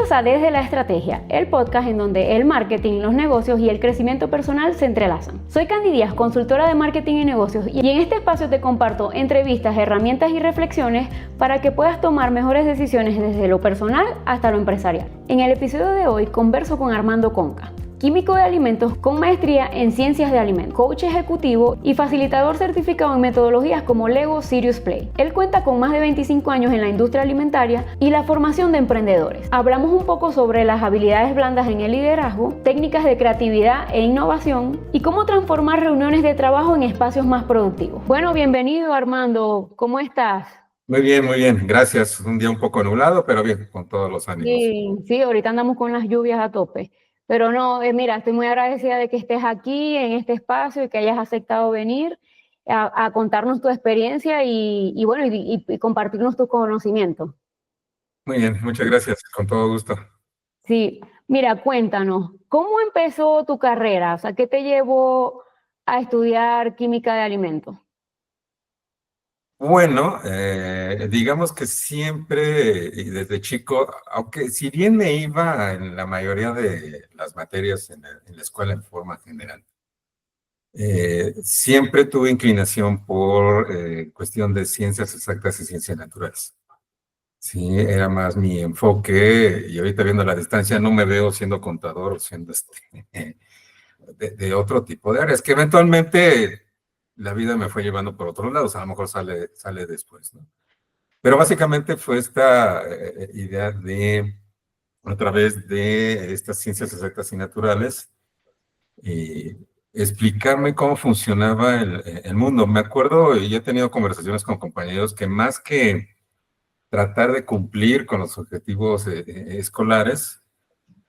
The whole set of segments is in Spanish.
Bienvenidos a Desde la Estrategia, el podcast en donde el marketing, los negocios y el crecimiento personal se entrelazan. Soy Candy Díaz, consultora de marketing y negocios, y en este espacio te comparto entrevistas, herramientas y reflexiones para que puedas tomar mejores decisiones desde lo personal hasta lo empresarial. En el episodio de hoy converso con Armando Conca, químico de alimentos con maestría en ciencias de alimentos, coach ejecutivo y facilitador certificado en metodologías como Lego Serious Play. Él cuenta con más de 25 años en la industria alimentaria y la formación de emprendedores. Hablamos un poco sobre las habilidades blandas en el liderazgo, técnicas de creatividad e innovación y cómo transformar reuniones de trabajo en espacios más productivos. Bueno, bienvenido Armando, ¿cómo estás? Muy bien, gracias. Un día un poco nublado, pero bien, con todos los ánimos. Sí, ahorita andamos con las lluvias a tope. Pero no, mira, estoy muy agradecida de que estés aquí en este espacio y que hayas aceptado venir a contarnos tu experiencia y bueno, y compartirnos tus conocimientos. Muy bien, muchas gracias, con todo gusto. Sí, mira, cuéntanos, ¿cómo empezó tu carrera? O sea, ¿qué te llevó a estudiar química de alimentos? Bueno, digamos que siempre y desde chico, aunque si bien me iba en la mayoría de las materias en la escuela en forma general, siempre tuve inclinación por cuestión de ciencias exactas y ciencias naturales. Sí, era más mi enfoque y ahorita viendo la distancia no me veo siendo contador o siendo de otro tipo de áreas, que eventualmente la vida me fue llevando por otros lados, a lo mejor sale después, ¿no? Pero básicamente fue esta idea de, a través de estas ciencias exactas y naturales, eh, explicarme cómo funcionaba el mundo. Me acuerdo, y he tenido conversaciones con compañeros que más que tratar de cumplir con los objetivos escolares,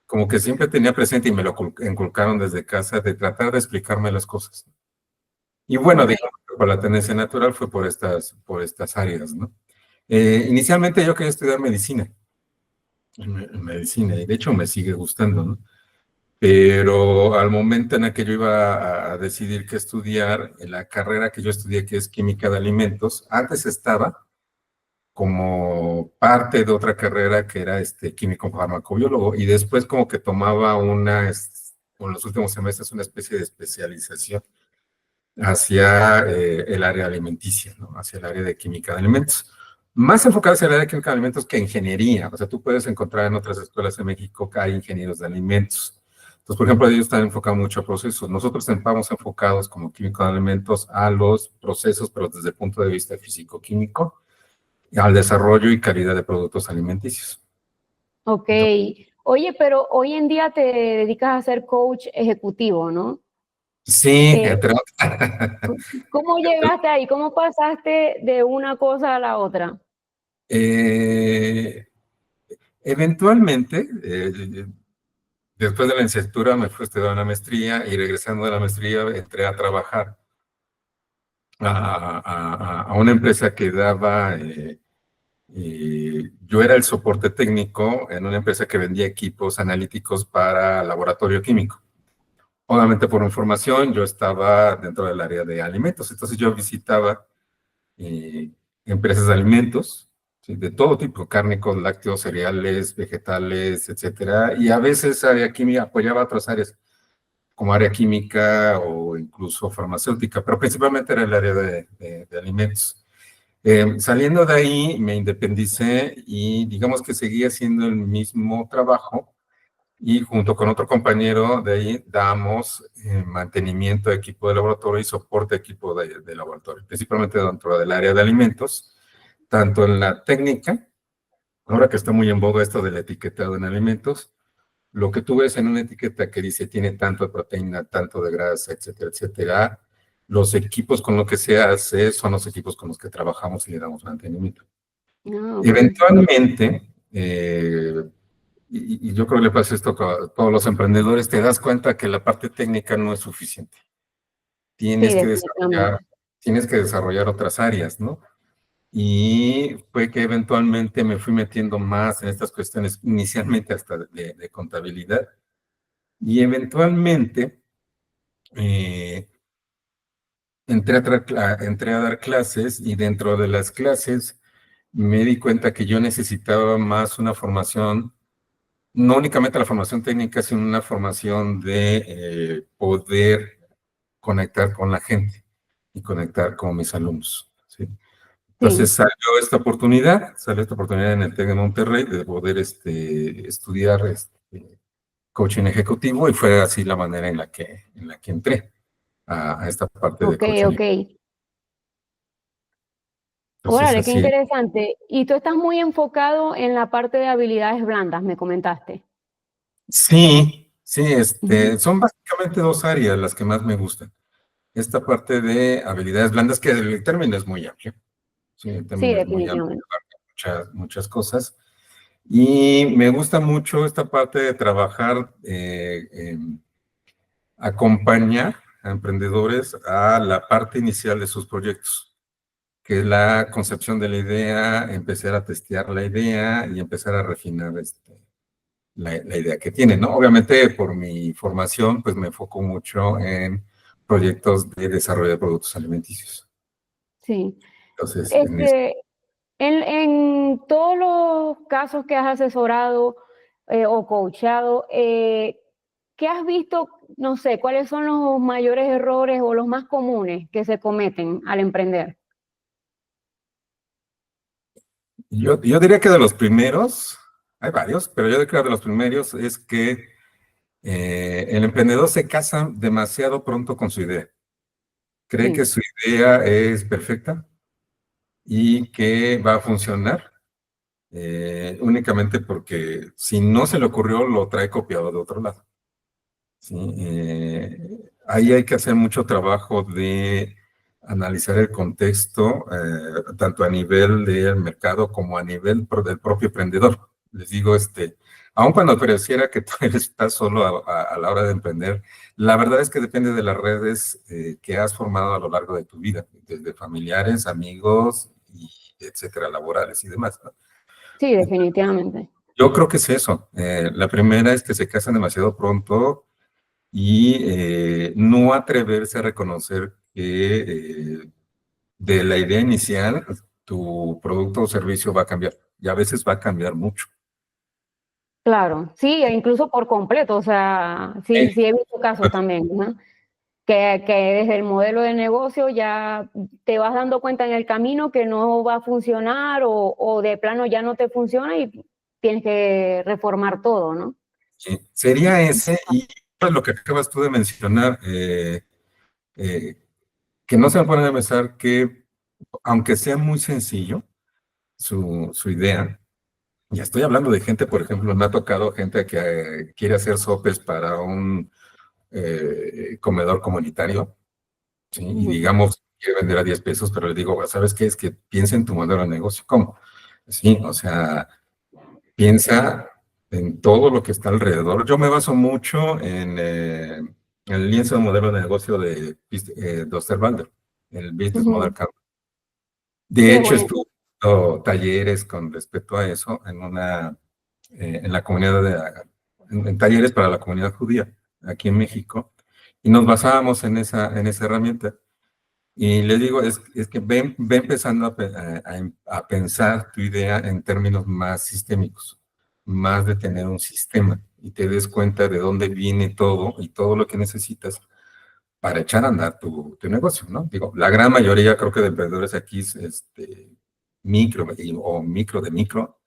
como que siempre tenía presente y me lo inculcaron desde casa de tratar de explicarme las cosas. Y bueno, Okay. digamos que por la tendencia natural fue por estas áreas, ¿no? Inicialmente yo quería estudiar medicina, en medicina, y de hecho me sigue gustando, ¿no? Pero al momento en el que yo iba a decidir qué estudiar, en la carrera que yo estudié, que es química de alimentos, antes estaba como parte de otra carrera que era químico farmacobiólogo, y después como que tomaba en los últimos semestres, una especie de especialización hacia el área alimenticia, ¿no? Hacia el área de química de alimentos. Más enfocado hacia el área de química de alimentos que ingeniería. O sea, tú puedes encontrar en otras escuelas en México que hay ingenieros de alimentos. Entonces, por ejemplo, ellos están enfocados mucho a procesos. Nosotros estamos enfocados como químico de alimentos a los procesos, pero desde el punto de vista físico-químico, al desarrollo y calidad de productos alimenticios. Ok. Oye, pero hoy en día te dedicas a ser coach ejecutivo, ¿no? Sí, Eh, entre otras. ¿Cómo llegaste ahí? ¿Cómo pasaste de una cosa a la otra? Eventualmente, después de la licenciatura me fui a estudiar una maestría y regresando de la maestría entré a trabajar a una empresa que daba, yo era el soporte técnico en una empresa que vendía equipos analíticos para laboratorio químico. Obviamente por información yo estaba dentro del área de alimentos, entonces yo visitaba eh, empresas de alimentos, ¿sí? De todo tipo, cárnicos, lácteos, cereales, vegetales, etcétera, y a veces área química apoyaba otras áreas, como área química o incluso farmacéutica, pero principalmente era el área de alimentos. Saliendo de ahí me independicé y digamos que seguía haciendo el mismo trabajo y junto con otro compañero de ahí damos mantenimiento de equipo de laboratorio y soporte de equipo de laboratorio, principalmente dentro del área de alimentos, tanto en la técnica, ahora que está muy en boga esto del etiquetado en alimentos, lo que tú ves en una etiqueta que dice tiene tanto de proteína, tanto de grasa, etcétera, etcétera, los equipos con los que se hace son los equipos con los que trabajamos y le damos mantenimiento. Ah, ok. Eventualmente, y yo creo que le pasa esto a todos los emprendedores, te das cuenta que la parte técnica no es suficiente. Sí, Tienes que definitivamente. desarrollar, tienes que desarrollar otras áreas, ¿no? Y fue que eventualmente me fui metiendo más en estas cuestiones, inicialmente hasta de contabilidad, y eventualmente eh, entré a dar clases y dentro de las clases me di cuenta que yo necesitaba más una formación no únicamente la formación técnica, sino una formación de poder conectar con la gente y conectar con mis alumnos, ¿sí? Entonces Sí. salió esta oportunidad en el TEC de Monterrey de poder estudiar coaching ejecutivo y fue así la manera en la que entré a esta parte de Ok, coaching. ok. Entonces Órale, qué así, interesante. Y tú estás muy enfocado en la parte de habilidades blandas, me comentaste. sí, sí, Ujú. son básicamente dos áreas las que más me gustan. Esta parte de habilidades blandas, que el término es muy amplio, sí, el Sí, término es muy amplio, definitivamente. muchas cosas. Y me gusta mucho esta parte de trabajar, acompañar a emprendedores a la parte inicial de sus proyectos, que es la concepción de la idea, empezar a testear la idea y empezar a refinar la idea que tienen, ¿no? Obviamente por mi formación, pues me enfoco mucho en proyectos de desarrollo de productos alimenticios. Sí. Entonces, Este, en todos los casos que has asesorado o coachado, ¿qué has visto? No sé, ¿cuáles son los mayores errores o los más comunes que se cometen al emprender? yo diría que de los primeros, hay varios, pero yo diría que de los primeros es que el emprendedor se casa demasiado pronto con su idea. Cree que Sí, su idea es perfecta y que va a funcionar únicamente porque si no se le ocurrió, lo trae copiado de otro lado. ¿Sí? Ahí hay que hacer mucho trabajo de analizar el contexto, tanto a nivel del mercado como a nivel del propio emprendedor. Les digo, aun cuando pareciera que tú estás solo a la hora de emprender, la verdad es que depende de las redes que has formado a lo largo de tu vida, desde familiares, amigos, y etcétera, laborales y demás, ¿no? sí, definitivamente. Yo creo que es eso. La primera es que se casan demasiado pronto y no atreverse a reconocer que de la idea inicial tu producto o servicio va a cambiar y a veces va a cambiar mucho. Claro, sí, e incluso por completo, o sea, Sí, sí, sí he visto casos también, ¿no? Que desde el modelo de negocio ya te vas dando cuenta en el camino que no va a funcionar o de plano ya no te funciona y tienes que reformar todo, ¿no? sí. Sería ese y pues, lo que acabas tú de mencionar, eh, que no se me pone a pensar que aunque sea muy sencillo su idea, y estoy hablando de gente, por ejemplo, me ha tocado gente que quiere hacer sopes para un comedor comunitario, ¿sí? Y Ujú, digamos, quiere vender a 10 pesos, pero le digo, ¿sabes qué? Es que piensa en tu modelo de negocio. ¿Cómo? Sí, o sea, piensa en todo lo que está alrededor. Yo me baso mucho en el lienzo de modelo de negocio de Osterwalder, el Business Model ujú. Canvas. De Qué hecho, bueno. estuve dando talleres con respecto a eso en la comunidad en talleres para la comunidad judía aquí en México, y nos basábamos en esa herramienta. Y le digo, es que ve empezando a pensar tu idea en términos más sistémicos, más de tener un sistema y te des cuenta de dónde viene todo y todo lo que necesitas para echar a andar tu negocio, ¿no? Digo, la gran mayoría creo que de emprendedores aquí, micro o micro de micro,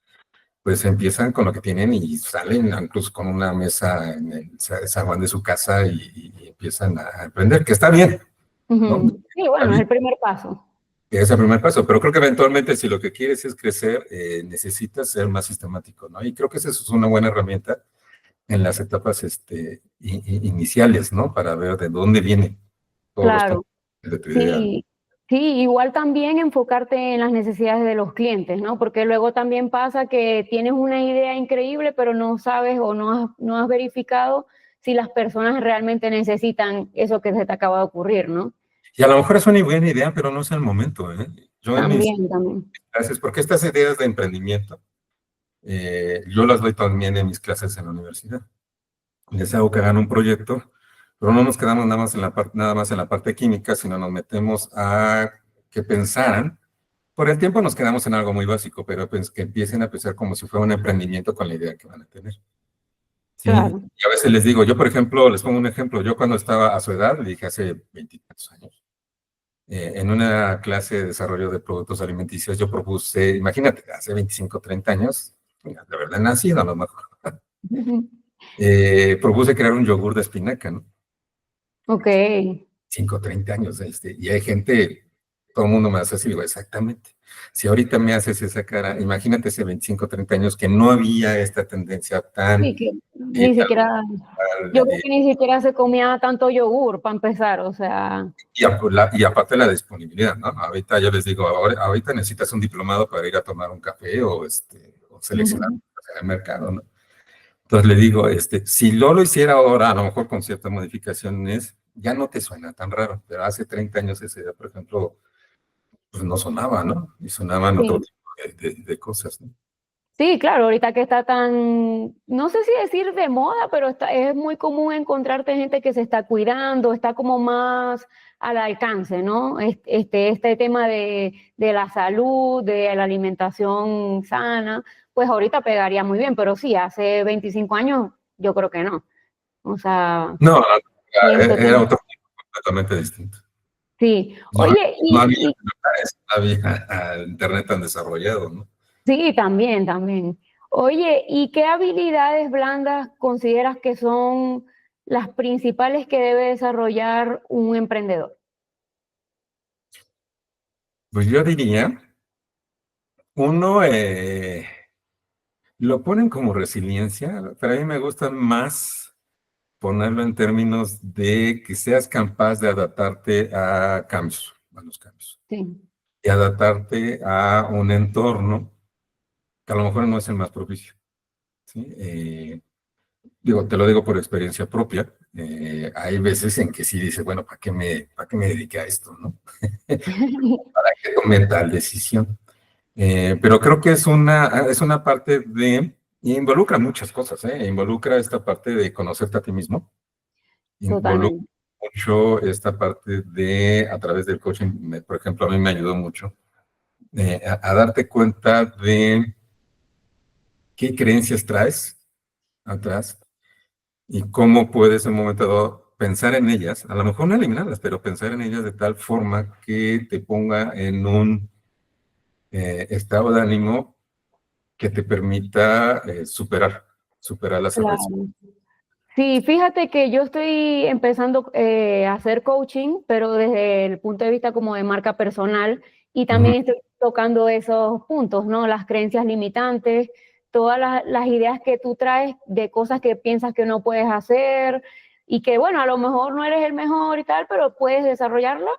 pues empiezan con lo que tienen y salen incluso con una mesa en el zaguán de su casa y empiezan a emprender, que está bien, ¿no? Ujú. Sí, bueno, es el primer paso. Es el primer paso, pero creo que eventualmente si lo que quieres es crecer, necesitas ser más sistemático, ¿no? Y creo que esa es una buena herramienta en las etapas iniciales, ¿no? Para ver de dónde vienen todos los Claro. componentes de tu idea. Sí, sí, igual también enfocarte en las necesidades de los clientes, ¿no? Porque luego también pasa que tienes una idea increíble, pero no sabes o no has verificado si las personas realmente necesitan eso que se te acaba de ocurrir, ¿no? Y a lo mejor es una buena idea, pero no es el momento, ¿eh? Yo en mis También, también. clases, porque estas ideas de emprendimiento, yo las doy también en mis clases en la universidad. Les hago que hagan un proyecto, pero no nos quedamos nada más en la parte química, sino nos metemos a que pensaran. Por el tiempo nos quedamos en algo muy básico, pero pues que empiecen a pensar como si fuera un emprendimiento con la idea que van a tener. ¿sí? claro. Y a veces les digo, yo por ejemplo, les pongo un ejemplo, yo cuando estaba a su edad, le dije hace 20 años, en una clase de desarrollo de productos alimenticios, yo propuse, imagínate, hace 25, 30 años, de verdad nacido a lo mejor, propuse crear un yogur de espinaca, ¿no? Ok. 5, 30 años, y hay gente, todo el mundo me hace así, digo, exactamente. Si ahorita me haces esa cara, imagínate hace 25, 30 años que no había esta tendencia Sí, tan que ni tal siquiera, yo cual, creo que ni siquiera se comía tanto yogur para empezar, o sea, y aparte la disponibilidad, ¿no? Ahorita yo les digo, ahorita necesitas un diplomado para ir a tomar un café o seleccionar ujú, en el mercado, ¿no? Entonces le digo, si lo hiciera ahora, a lo mejor con ciertas modificaciones, ya no te suena tan raro, pero hace 30 años ese día, por ejemplo, pues no sonaba, ¿no? Y sonaban otro sí. tipo de cosas, ¿no? Sí, claro, ahorita que está tan, no sé si decir de moda, pero es muy común encontrarte gente que se está cuidando, está como más al alcance, ¿no? Este tema de la salud, de la alimentación sana, pues ahorita pegaría muy bien, pero sí, hace 25 años yo creo que no. O sea, No, no, y este era tema, otro tipo completamente distinto. sí. No, Oye, no había celulares, no había internet tan desarrollado, ¿no? sí, también, también. Oye, ¿y qué habilidades blandas consideras que son las principales que debe desarrollar un emprendedor? Pues yo diría, uno, lo ponen como resiliencia, pero a mí me gusta más ponerlo en términos de que seas capaz de adaptarte a los cambios, Sí, y adaptarte a un entorno que a lo mejor no es el más propicio, ¿sí? Digo, te lo digo por experiencia propia. Hay veces en que sí dice, bueno, para qué me dediqué a esto, no? ¿Para qué tomé tal decisión? Pero creo que es una parte y involucra muchas cosas, ¿eh? Involucra esta parte de conocerte a ti mismo, involucra totalmente. mucho esta parte a través del coaching, por ejemplo, a mí me ayudó mucho, a darte cuenta de qué creencias traes atrás y cómo puedes en un momento dado pensar en ellas, a lo mejor no eliminarlas, pero pensar en ellas de tal forma que te ponga en un estado de ánimo que te permita superar las adversidades. Claro. Sí, fíjate que yo estoy empezando a hacer coaching, pero desde el punto de vista como de marca personal y Ujú. también estoy tocando esos puntos, ¿no? Las creencias limitantes, todas las ideas que tú traes de cosas que piensas que no puedes hacer y que, bueno, a lo mejor no eres el mejor y tal, pero puedes desarrollarla,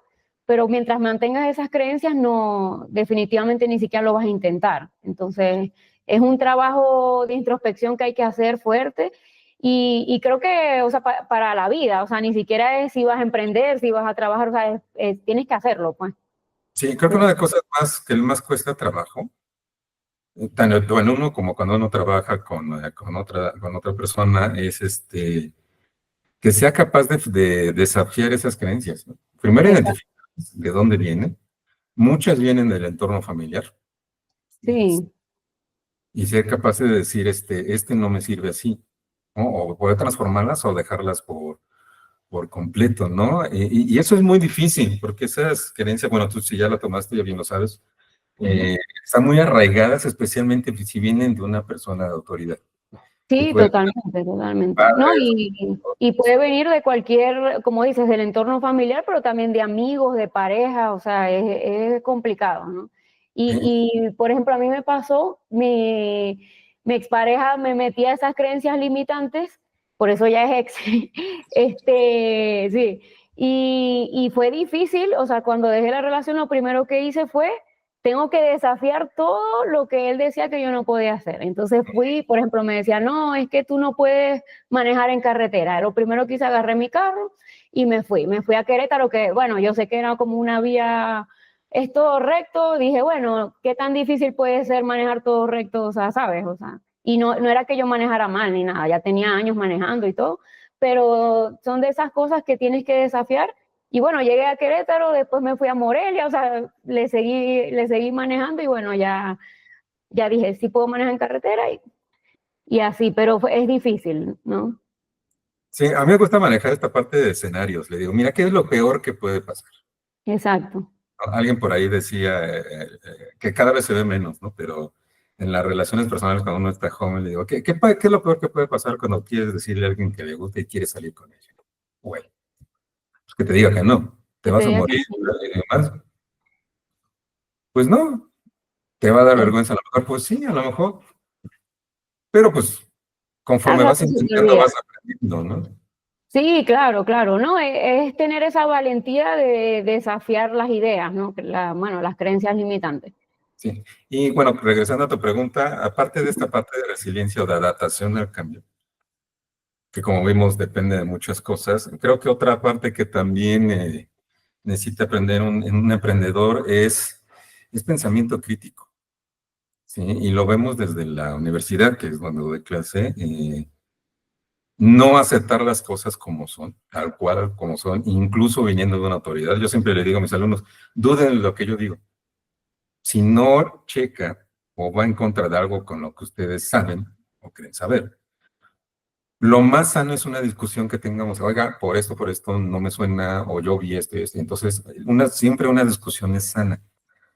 pero mientras mantengas esas creencias, no, definitivamente ni siquiera lo vas a intentar. Entonces, es un trabajo de introspección que hay que hacer fuerte y creo que, o sea, para la vida, o sea, ni siquiera es si vas a emprender, si vas a trabajar, o sea, tienes que hacerlo, pues. Sí, creo que una de las cosas que más cuesta trabajo, tanto en uno como cuando uno trabaja con otra persona, es que sea capaz de desafiar esas creencias, ¿no? Primero Exacto. identificar de dónde vienen. Muchas vienen del entorno familiar. Sí, Y ser capaz de decir, no me sirve así, ¿no? O poder transformarlas o dejarlas por completo, ¿no? Y eso es muy difícil, porque esas creencias, bueno, tú si ya lo tomaste, ya bien lo sabes, ujú. están muy arraigadas, especialmente si vienen de una persona de autoridad, que Sí, puede ser totalmente, totalmente. No, padres, y puede venir de cualquier, como dices, del entorno familiar, pero también de amigos, de pareja, o sea, es complicado, ¿no? eh, Por ejemplo, a mí me pasó, mi expareja me metía esas creencias limitantes, por eso ya es ex, sí, y fue difícil, o sea, cuando dejé la relación, lo primero que hice fue tengo que desafiar todo lo que él decía que yo no podía hacer. Entonces fui, por ejemplo, me decía, no, es que tú no puedes manejar en carretera. Lo primero que hice, agarré mi carro y me fui a Querétaro, que bueno, yo sé que era como una vía, es todo recto, dije, bueno, ¿qué tan difícil puede ser manejar todo recto? O sea, ¿sabes? O sea, y no era que yo manejara mal ni nada, ya tenía años manejando y todo, pero son de esas cosas que tienes que desafiar y bueno, llegué a Querétaro, después me fui a Morelia, o sea, le seguí manejando y bueno, ya dije, sí puedo manejar en carretera y así, pero es difícil, ¿no? Sí, a mí me gusta manejar esta parte de escenarios. Le digo, mira, ¿qué es lo peor que puede pasar? Exacto. Alguien por ahí decía que cada vez se ve menos, ¿no? Pero en las relaciones personales, cuando uno está joven, le digo, ¿qué es lo peor que puede pasar cuando quieres decirle a alguien que le gusta y quieres salir con ella? Bueno, pues que te diga que no, te Que te vas a diga que morir sí. y demás. Pues no, te va a dar Eh, vergüenza a lo mejor, pues sí, a lo mejor, pero pues Al conforme vas rato se te intentando, olvida. vas aprendiendo, ¿no? Sí, claro, claro, ¿no? Es tener esa valentía de desafiar las ideas, ¿no? Bueno, las creencias limitantes. Sí. Y bueno, regresando a tu pregunta, aparte de esta parte de resiliencia o de adaptación al cambio, que como vimos depende de muchas cosas, creo que otra parte que también necesita aprender en un emprendedor es pensamiento crítico, ¿sí? Y lo vemos desde la universidad, que es donde doy clase, no aceptar las cosas como son, tal cual como son, incluso viniendo de una autoridad. Yo siempre le digo a mis alumnos, duden de lo que yo digo. Si no checa o va en contra de algo con lo que ustedes saben o creen saber, lo más sano es una discusión que tengamos, oiga, por esto no me suena, o yo vi esto y esto. Entonces, siempre una discusión es sana,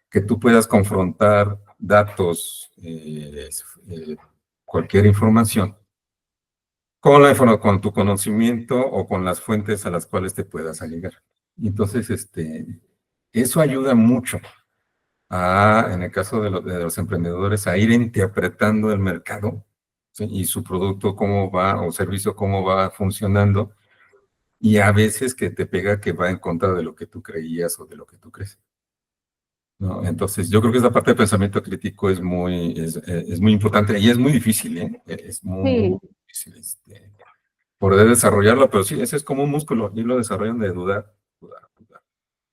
que tú puedas confrontar datos, cualquier información, con tu conocimiento o con las fuentes a las cuales te puedas allegar. Y entonces, eso ayuda mucho en el caso de los emprendedores, a ir interpretando el mercado, ¿sí? Y su producto cómo va o servicio cómo va funcionando, y a veces que te pega que va en contra de lo que tú creías o de lo que tú crees, ¿no? Entonces, yo creo que esa parte de pensamiento crítico es muy importante y es muy difícil, ¿eh? Es muy Sí, difícil poder desarrollarlo, pero sí, ese es como un músculo, y lo desarrollan de dudar, dudar, dudar.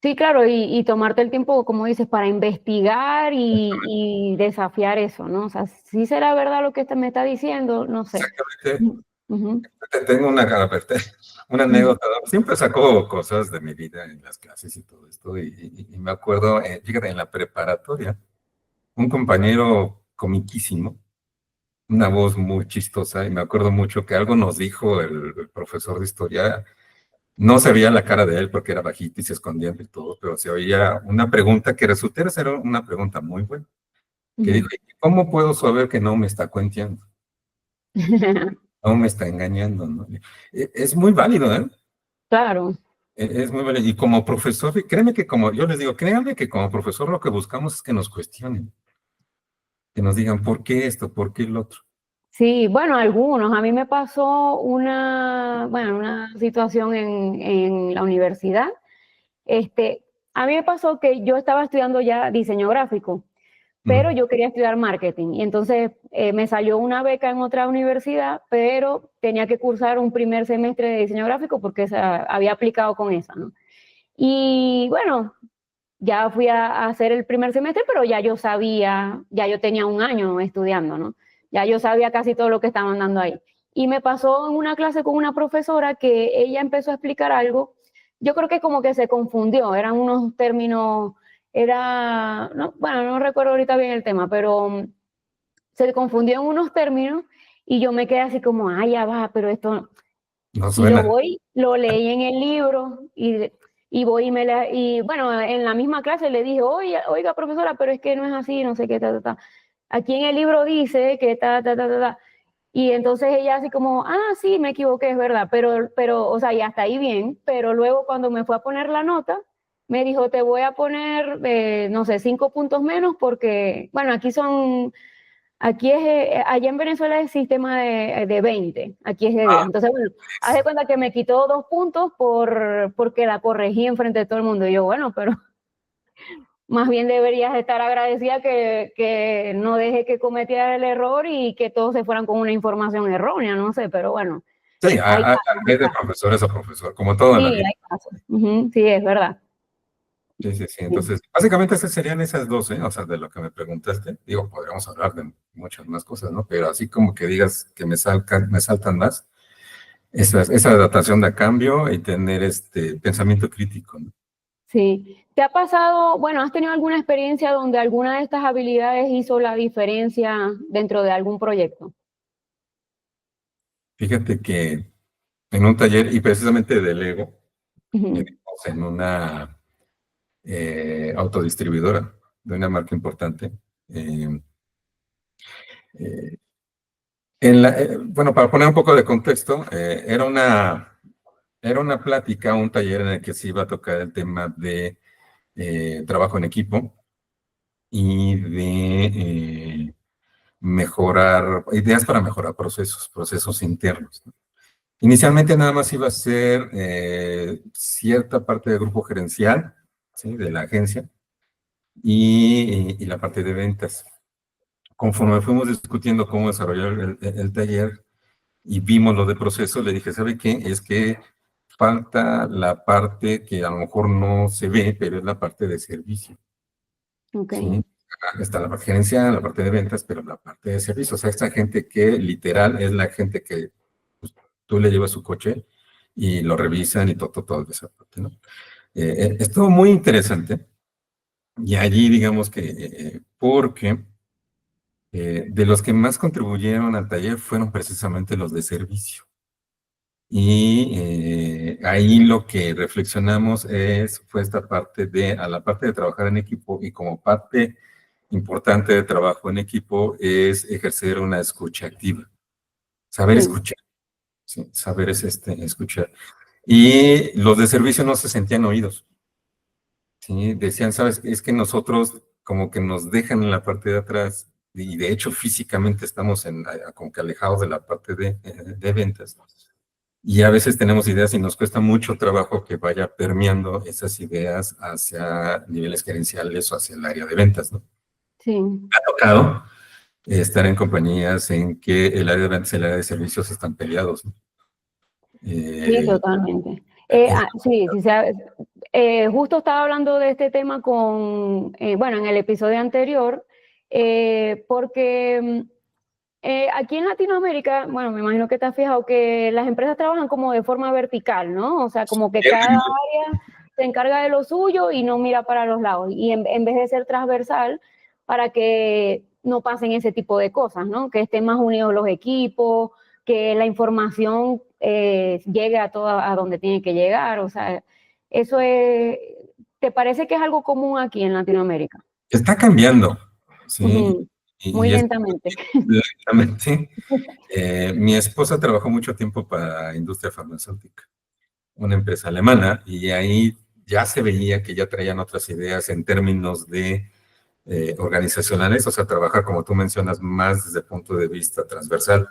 sí, claro, y tomarte el tiempo, como dices, para investigar y desafiar eso, ¿no? O sea, ¿sí será verdad lo que me está diciendo? No sé. Exactamente. Mm, ujú, Tengo una mm, anécdota. Siempre saco cosas de mi vida en las clases y todo esto. Y me acuerdo, fíjate, en la preparatoria, un compañero comiquísimo, una voz muy chistosa, y me acuerdo mucho que algo nos dijo el profesor de historia. No se veía la cara de él porque era bajito y se escondía y todo, pero se oía una pregunta que resultó ser una pregunta muy buena, que ujú. dijo, ¿cómo puedo saber que no me está cuenteando? No me está engañando, ¿no? Es muy válido, ¿eh? Claro, Es muy válido. Y como profesor, créeme que como yo les digo, créanme que como profesor lo que buscamos es que nos cuestionen, que nos digan por qué esto, por qué el otro. sí, bueno, algunos. A mí me pasó una situación en la universidad. Este, a mí me pasó que yo estaba estudiando ya diseño gráfico, pero Ujú. yo quería estudiar marketing. Y entonces me salió una beca en otra universidad, pero tenía que cursar un primer semestre de diseño gráfico porque había aplicado con esa, ¿no? Y bueno, ya fui a hacer el primer semestre, pero ya yo sabía, ya yo tenía un año estudiando, ¿no? Ya yo sabía casi todo lo que estaban dando ahí. Y me pasó en una clase con una profesora que ella empezó a explicar algo, yo creo que como que se confundió, eran unos términos, no, bueno, no recuerdo ahorita bien el tema, pero se confundió en unos términos y yo me quedé así como, ah, ya va, pero esto, No y suena. lo leí en el libro y voy y bueno, en la misma clase le dije, oiga, profesora, pero es que no es así, no sé qué, ta, ta, ta. Aquí en el libro dice que ta, ta, ta, ta, ta. Y entonces ella así como, ah, sí, me equivoqué, es verdad, o sea, ya está ahí bien, pero luego cuando me fue a poner la nota, me dijo, te voy a poner, no sé, 5 puntos menos porque, bueno, aquí es, allá en Venezuela es sistema de 20, aquí es de 10. Ah, Entonces, bueno, haz de cuenta que me quitó 2 puntos porque la corregí enfrente de todo el mundo. Y yo, bueno, pero más bien deberías estar agradecida que no dejé que cometiera el error y que todos se fueran con una información errónea, no sé, pero bueno, sí, hay casos, hay hay de casos. profesores a profesor, como todo en la Sí, vida. hay casos. Ujú, sí, es verdad. Sí, sí, sí. Sí. Entonces, básicamente esas serían esas dos, ¿eh? O sea, de lo que me preguntaste. Digo, podríamos hablar de muchas más cosas, ¿no? Pero así como que digas que me saltan más, esa adaptación de cambio y tener este pensamiento crítico, ¿no? Sí. ¿Te ha pasado, bueno, has tenido alguna experiencia donde alguna de estas habilidades hizo la diferencia dentro de algún proyecto? Fíjate que en un taller, y precisamente de Lego, Ujú. en una autodistribuidora de una marca importante. Eh, eh, bueno, para poner un poco de contexto, era una plática, un taller en el que se iba a tocar el tema de trabajo en equipo y de mejorar, ideas para mejorar procesos internos, ¿no? Inicialmente nada más iba a ser cierta parte del grupo gerencial, ¿sí? De la agencia y la parte de ventas. Conforme fuimos discutiendo cómo desarrollar el taller y vimos lo de proceso, le dije, ¿sabe qué? Es que falta la parte que a lo mejor no se ve, pero es la parte de servicio, Ok, ¿sí? Está la parte gerencial, la parte de ventas, pero la parte de servicio. O sea, esta gente que literal es la gente que pues, tú le llevas su coche y lo revisan y todo esa parte, ¿no? Estuvo muy interesante y allí digamos que, porque de los que más contribuyeron al taller fueron precisamente los de servicio. Y ahí lo que reflexionamos fue esta parte a la parte de trabajar en equipo y como parte importante de trabajo en equipo es ejercer una escucha activa, saber sí, escuchar, ¿sí? Saber escuchar. Y los de servicio no se sentían oídos, ¿sí? Decían, sabes, es que nosotros como que nos dejan en la parte de atrás y de hecho físicamente estamos como que alejados de la parte de ventas. Y a veces tenemos ideas y nos cuesta mucho trabajo que vaya permeando esas ideas hacia niveles gerenciales o hacia el área de ventas, ¿no? sí. Ha tocado estar en compañías en que el área de ventas y el área de servicios están peleados, ¿no? Sí, Eh, totalmente. eh, Sí, sí, justo estaba hablando de este tema con, bueno, en el episodio anterior, porque aquí en Latinoamérica, bueno, me imagino que te has fijado que las empresas trabajan como de forma vertical, ¿no? O sea, como que cada área se encarga de lo suyo y no mira para los lados. Y en vez de ser transversal, para que no pasen ese tipo de cosas, ¿no? Que estén más unidos los equipos, que la información llegue a donde tiene que llegar. O sea, eso es, ¿te parece que es algo común aquí en Latinoamérica? Está cambiando, ¿sí? Ujú. Muy Y es lentamente. lentamente. Mi esposa trabajó mucho tiempo para industria farmacéutica, una empresa alemana, y ahí ya se veía que ya traían otras ideas en términos de organizacionales, o sea, trabajar, como tú mencionas, más desde el punto de vista transversal,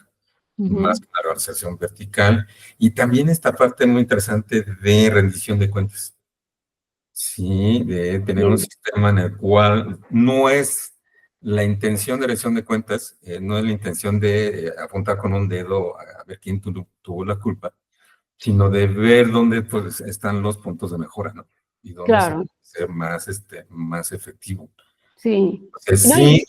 más Ujú. que una organización vertical, y también esta parte muy interesante de rendición de cuentas, sí, de tener un Sí. sistema en el cual no es la intención de rendición de cuentas, no es la intención de apuntar con un dedo a ver quién tuvo la culpa, sino de ver dónde pues, están los puntos de mejora, ¿no? Y dónde se Claro, puede ser más efectivo. sí. No, Sí,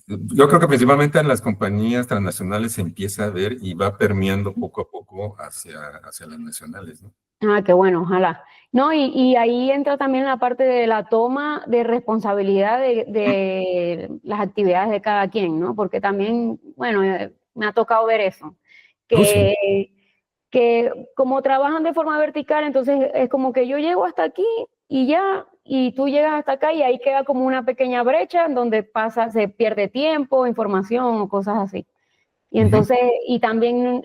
yo creo que principalmente en las compañías transnacionales se empieza a ver y va permeando poco a poco hacia las nacionales, ¿no? qué bueno, ojalá. No, y ahí entra también la parte de la toma de responsabilidad de las actividades de cada quien, ¿no? Porque también, bueno, me ha tocado ver eso, Sí, que, que como trabajan de forma vertical, entonces es como que yo llego hasta aquí y ya, y tú llegas hasta acá y ahí queda como una pequeña brecha en donde se pierde tiempo, información o cosas así. Y ujú. entonces, y también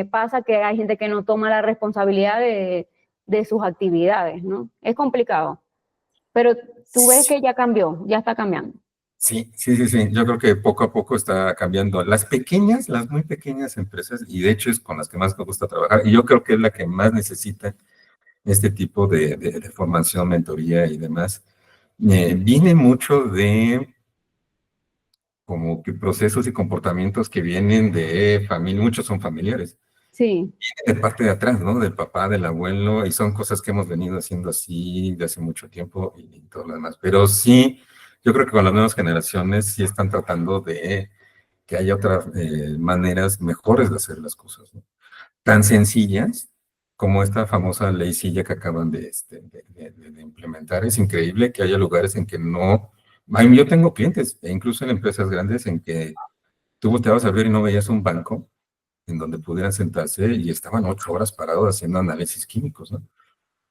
pasa que hay gente que no toma la responsabilidad de sus actividades, ¿no? Es complicado, pero tú ves que ya cambió, ya está cambiando. Sí. Yo creo que poco a poco está cambiando. Las muy pequeñas empresas, y de hecho es con las que más me gusta trabajar, y yo creo que es la que más necesita este tipo de formación, mentoría y demás, viene mucho de como que procesos y comportamientos que vienen de familia, muchos son familiares, Sí, de parte de atrás, ¿no? Del papá, del abuelo, y son cosas que hemos venido haciendo así de hace mucho tiempo y todo lo demás. Pero sí, yo creo que con las nuevas generaciones sí están tratando de que haya otras maneras mejores de hacer las cosas, ¿no? Tan sencillas como esta famosa ley silla que acaban de implementar. Es increíble que haya lugares en que no... Ay, yo tengo clientes, e incluso en empresas grandes, en que tú volteabas a ver y no veías un banco, en donde pudieran sentarse y estaban 8 horas parados haciendo análisis químicos, ¿no?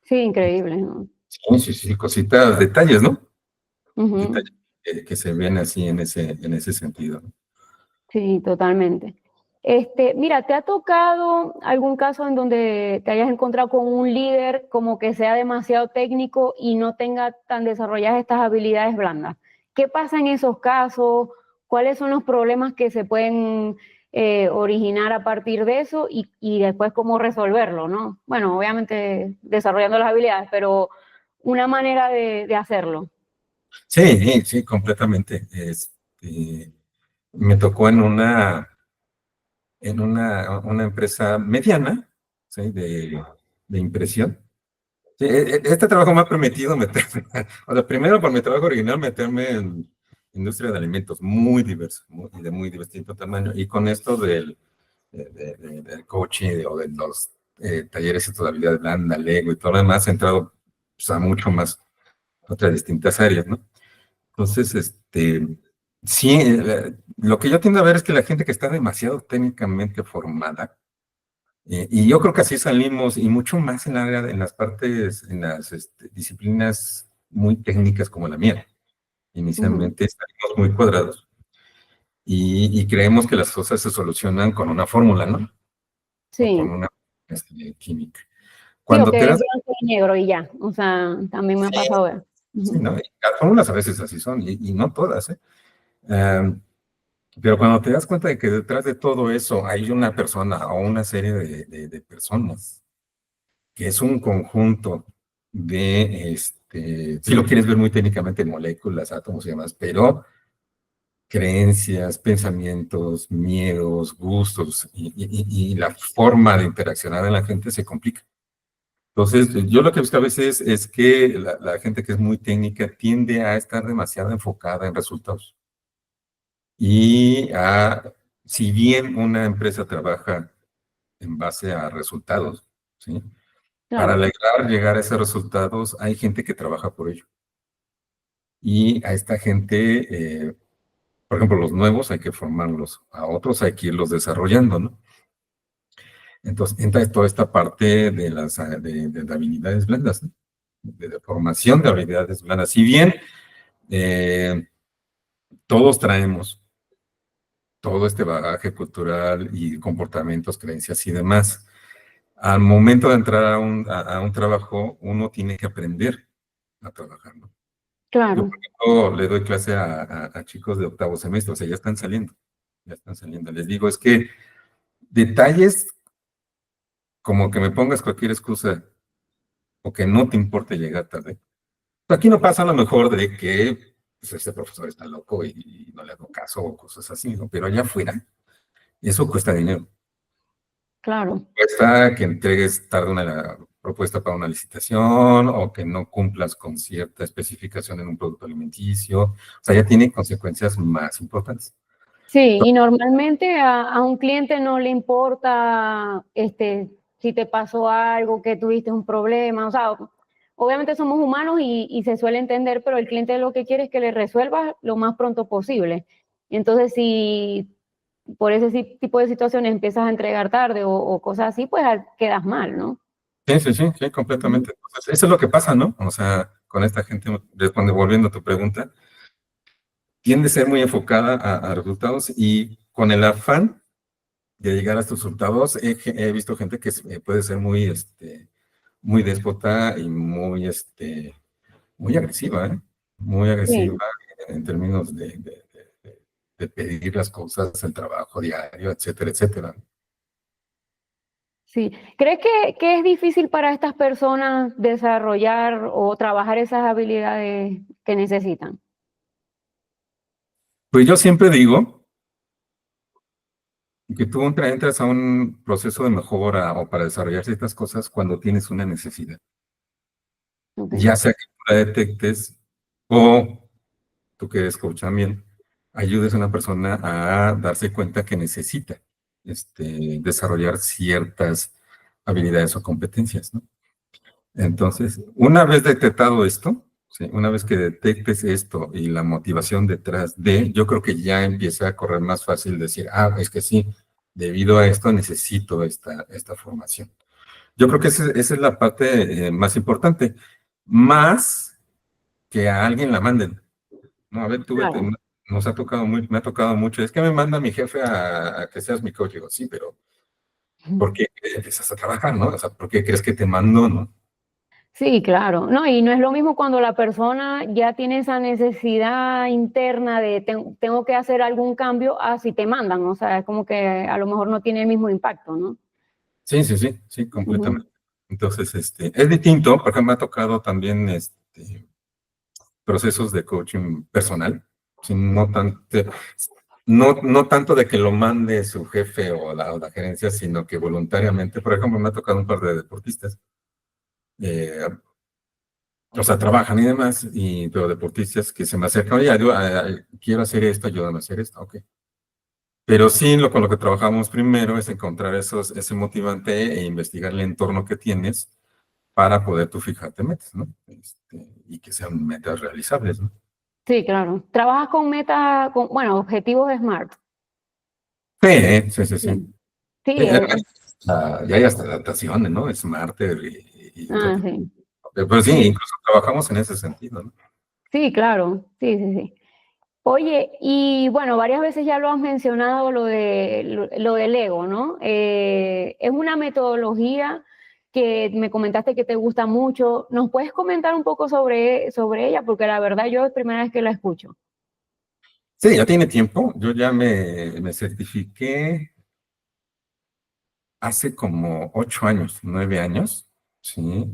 Sí, increíble, ¿no? Sí, sí, sí, cositas, detalles, ¿no? Ujú. Detalles que se ven así en ese sentido, ¿no? Sí, totalmente. Mira, ¿te ha tocado algún caso en donde te hayas encontrado con un líder como que sea demasiado técnico y no tenga tan desarrolladas estas habilidades blandas? ¿Qué pasa en esos casos? ¿Cuáles son los problemas que se pueden originar a partir de eso y después cómo resolverlo, ¿no? Bueno, obviamente desarrollando las habilidades, pero una manera de hacerlo. Sí, sí, completamente. Me tocó en una empresa mediana, ¿sí? de impresión. Sí, este trabajo me ha permitido meterme, o sea, primero por mi trabajo original, meterme en industria de alimentos muy diversa, y de muy distinto tamaño, y con esto del coaching o de los talleres de habilidad blanda, Lego y todo lo demás, he entrado pues, a mucho más otras distintas áreas, ¿no? Entonces, sí, lo que yo tiendo a ver es que la gente que está demasiado técnicamente formada, y yo creo que así salimos, y mucho más en en las partes, en las disciplinas muy técnicas como la mía. Ujú. Inicialmente salimos muy cuadrados y creemos que las cosas se solucionan con una fórmula, ¿no? O con Sí. una química. Sí, o Cuando te que es das, blanco y negro y ya. O sea, también me ha sí, pasado ver. sí, Ujú. ¿no? Y las fórmulas a veces así son, y no todas, ¿eh? Am, pero cuando te das cuenta de que detrás de todo eso hay una persona o una serie de personas, que es un conjunto si lo quieres ver muy técnicamente, moléculas, átomos y demás, pero creencias, pensamientos, miedos, gustos y la forma de interaccionar de la gente se complica. Entonces, yo lo que busco a veces es que la gente que es muy técnica tiende a estar demasiado enfocada en resultados. Y si bien una empresa trabaja en base a resultados, ¿sí? Para Claro, lograr llegar a esos resultados, hay gente que trabaja por ello. Y a esta gente, por ejemplo, los nuevos hay que formarlos, a otros hay que irlos desarrollando, ¿no? Entonces, entra toda esta parte de habilidades blandas, ¿no? De formación de habilidades blandas. Si bien eh, todos traemos todo este bagaje cultural y comportamientos, creencias y demás, al momento de entrar a un trabajo, uno tiene que aprender a trabajar, ¿no? Yo, por claro, ejemplo, le doy clase a chicos de octavo semestre, o sea, ya están saliendo, ya están saliendo. Les digo, es que detalles como que me pongas cualquier excusa o que no te importe llegar tarde. Aquí no pasa a lo mejor de que pues, este profesor está loco y no le hago caso o cosas así, ¿no? Pero allá afuera, eso cuesta dinero. claro. Cuesta que entregues tarde una propuesta para una licitación o que no cumplas con cierta especificación en un producto alimenticio. O sea, ya tiene consecuencias más importantes. Sí, y normalmente a un cliente no le importa si te pasó algo, que tuviste un problema. O sea, obviamente somos humanos y se suele entender, pero el cliente lo que quiere es que le resuelvas lo más pronto posible. Entonces, si por ese tipo de situaciones empiezas a entregar tarde o cosas así, pues quedas mal, ¿no? Sí, sí, sí, sí, Ujú. completamente. Entonces, eso es lo que pasa, ¿no? O sea, con esta gente, volviendo a tu pregunta, tiende a ser muy enfocada a resultados y con el afán de llegar a estos resultados, he visto gente que puede ser muy déspota y muy agresiva, ¿eh? Muy agresiva Sí. en términos de pedir las cosas, el trabajo diario, etcétera, etcétera. Sí. ¿Crees que es difícil para estas personas desarrollar o trabajar esas habilidades que necesitan? Pues yo siempre digo que tú entras a un proceso de mejora o para desarrollar ciertas cosas cuando tienes una necesidad, Okay. ya sea que tú la detectes o tú que eres coach también, ayudes a una persona a darse cuenta que necesita desarrollar ciertas habilidades o competencias, ¿no? Entonces, una vez detectado esto, ¿sí? Una vez que detectes esto y la motivación detrás de, yo creo que ya empieza a correr más fácil decir, es que sí, debido a esto necesito esta formación. Yo creo que esa es la parte más importante, más que a alguien la manden. No, a ver, Claro. nos ha tocado me ha tocado mucho, es que me manda mi jefe a que seas mi coach. Digo, sí, pero ¿por qué empiezas a trabajar, no? O sea, ¿por qué crees que te mando, no? Sí, claro. No, y no es lo mismo cuando la persona ya tiene esa necesidad interna de tengo que hacer algún cambio a si te mandan, o sea, es como que a lo mejor no tiene el mismo impacto, ¿no? Sí, sí, sí, sí, Ujú. completamente. Entonces, es distinto, porque me ha tocado también, procesos de coaching personal, sí, no tanto de que lo mande su jefe o la gerencia, sino que voluntariamente, por ejemplo, me ha tocado un par de deportistas, eh, o sea, trabajan y demás, pero deportistas que se me acercan, oye, quiero hacer esto, ayúdame a hacer esto, ok. Pero sí, con lo que trabajamos primero es encontrar ese motivante e investigar el entorno que tienes para poder tú fijarte metas, ¿no? Y que sean metas realizables, ¿no? Sí, claro. ¿Trabajas con metas, bueno, objetivos SMART? Sí, sí, sí, sí. Sí. Sí, Ya hay hasta adaptaciones, ¿no? Smarter y otro tipo. sí. Pero sí, Sí, incluso trabajamos en ese sentido, ¿no? sí, claro. Sí, sí, sí. Oye, y bueno, varias veces ya lo has mencionado, lo del ego, ¿no? Es una metodología que me comentaste que te gusta mucho. ¿Nos puedes comentar un poco sobre ella? Porque la verdad yo es primera vez que la escucho. Sí, ya tiene tiempo. Yo ya me certifiqué hace como 8 años, 9 años. Sí.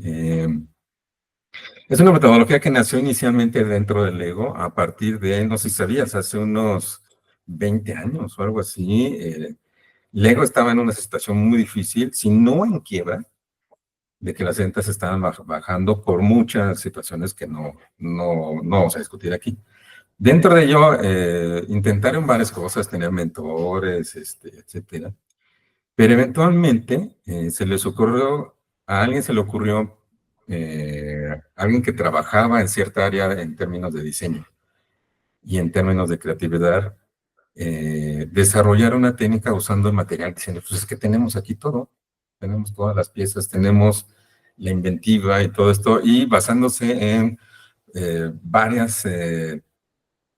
Es una metodología que nació inicialmente dentro del Lego a partir de, no sé si sabías, hace unos 20 años o algo así. Lego estaba en una situación muy difícil, si no en quiebra, de que las ventas estaban bajando por muchas situaciones que no vamos a discutir aquí. Dentro de ello, intentaron varias cosas, tener mentores, etcétera. Pero eventualmente a alguien se le ocurrió, alguien que trabajaba en cierta área en términos de diseño y en términos de creatividad, desarrollar una técnica usando el material, diciendo, pues es que tenemos aquí todo, tenemos todas las piezas, tenemos la inventiva y todo esto, y basándose en varias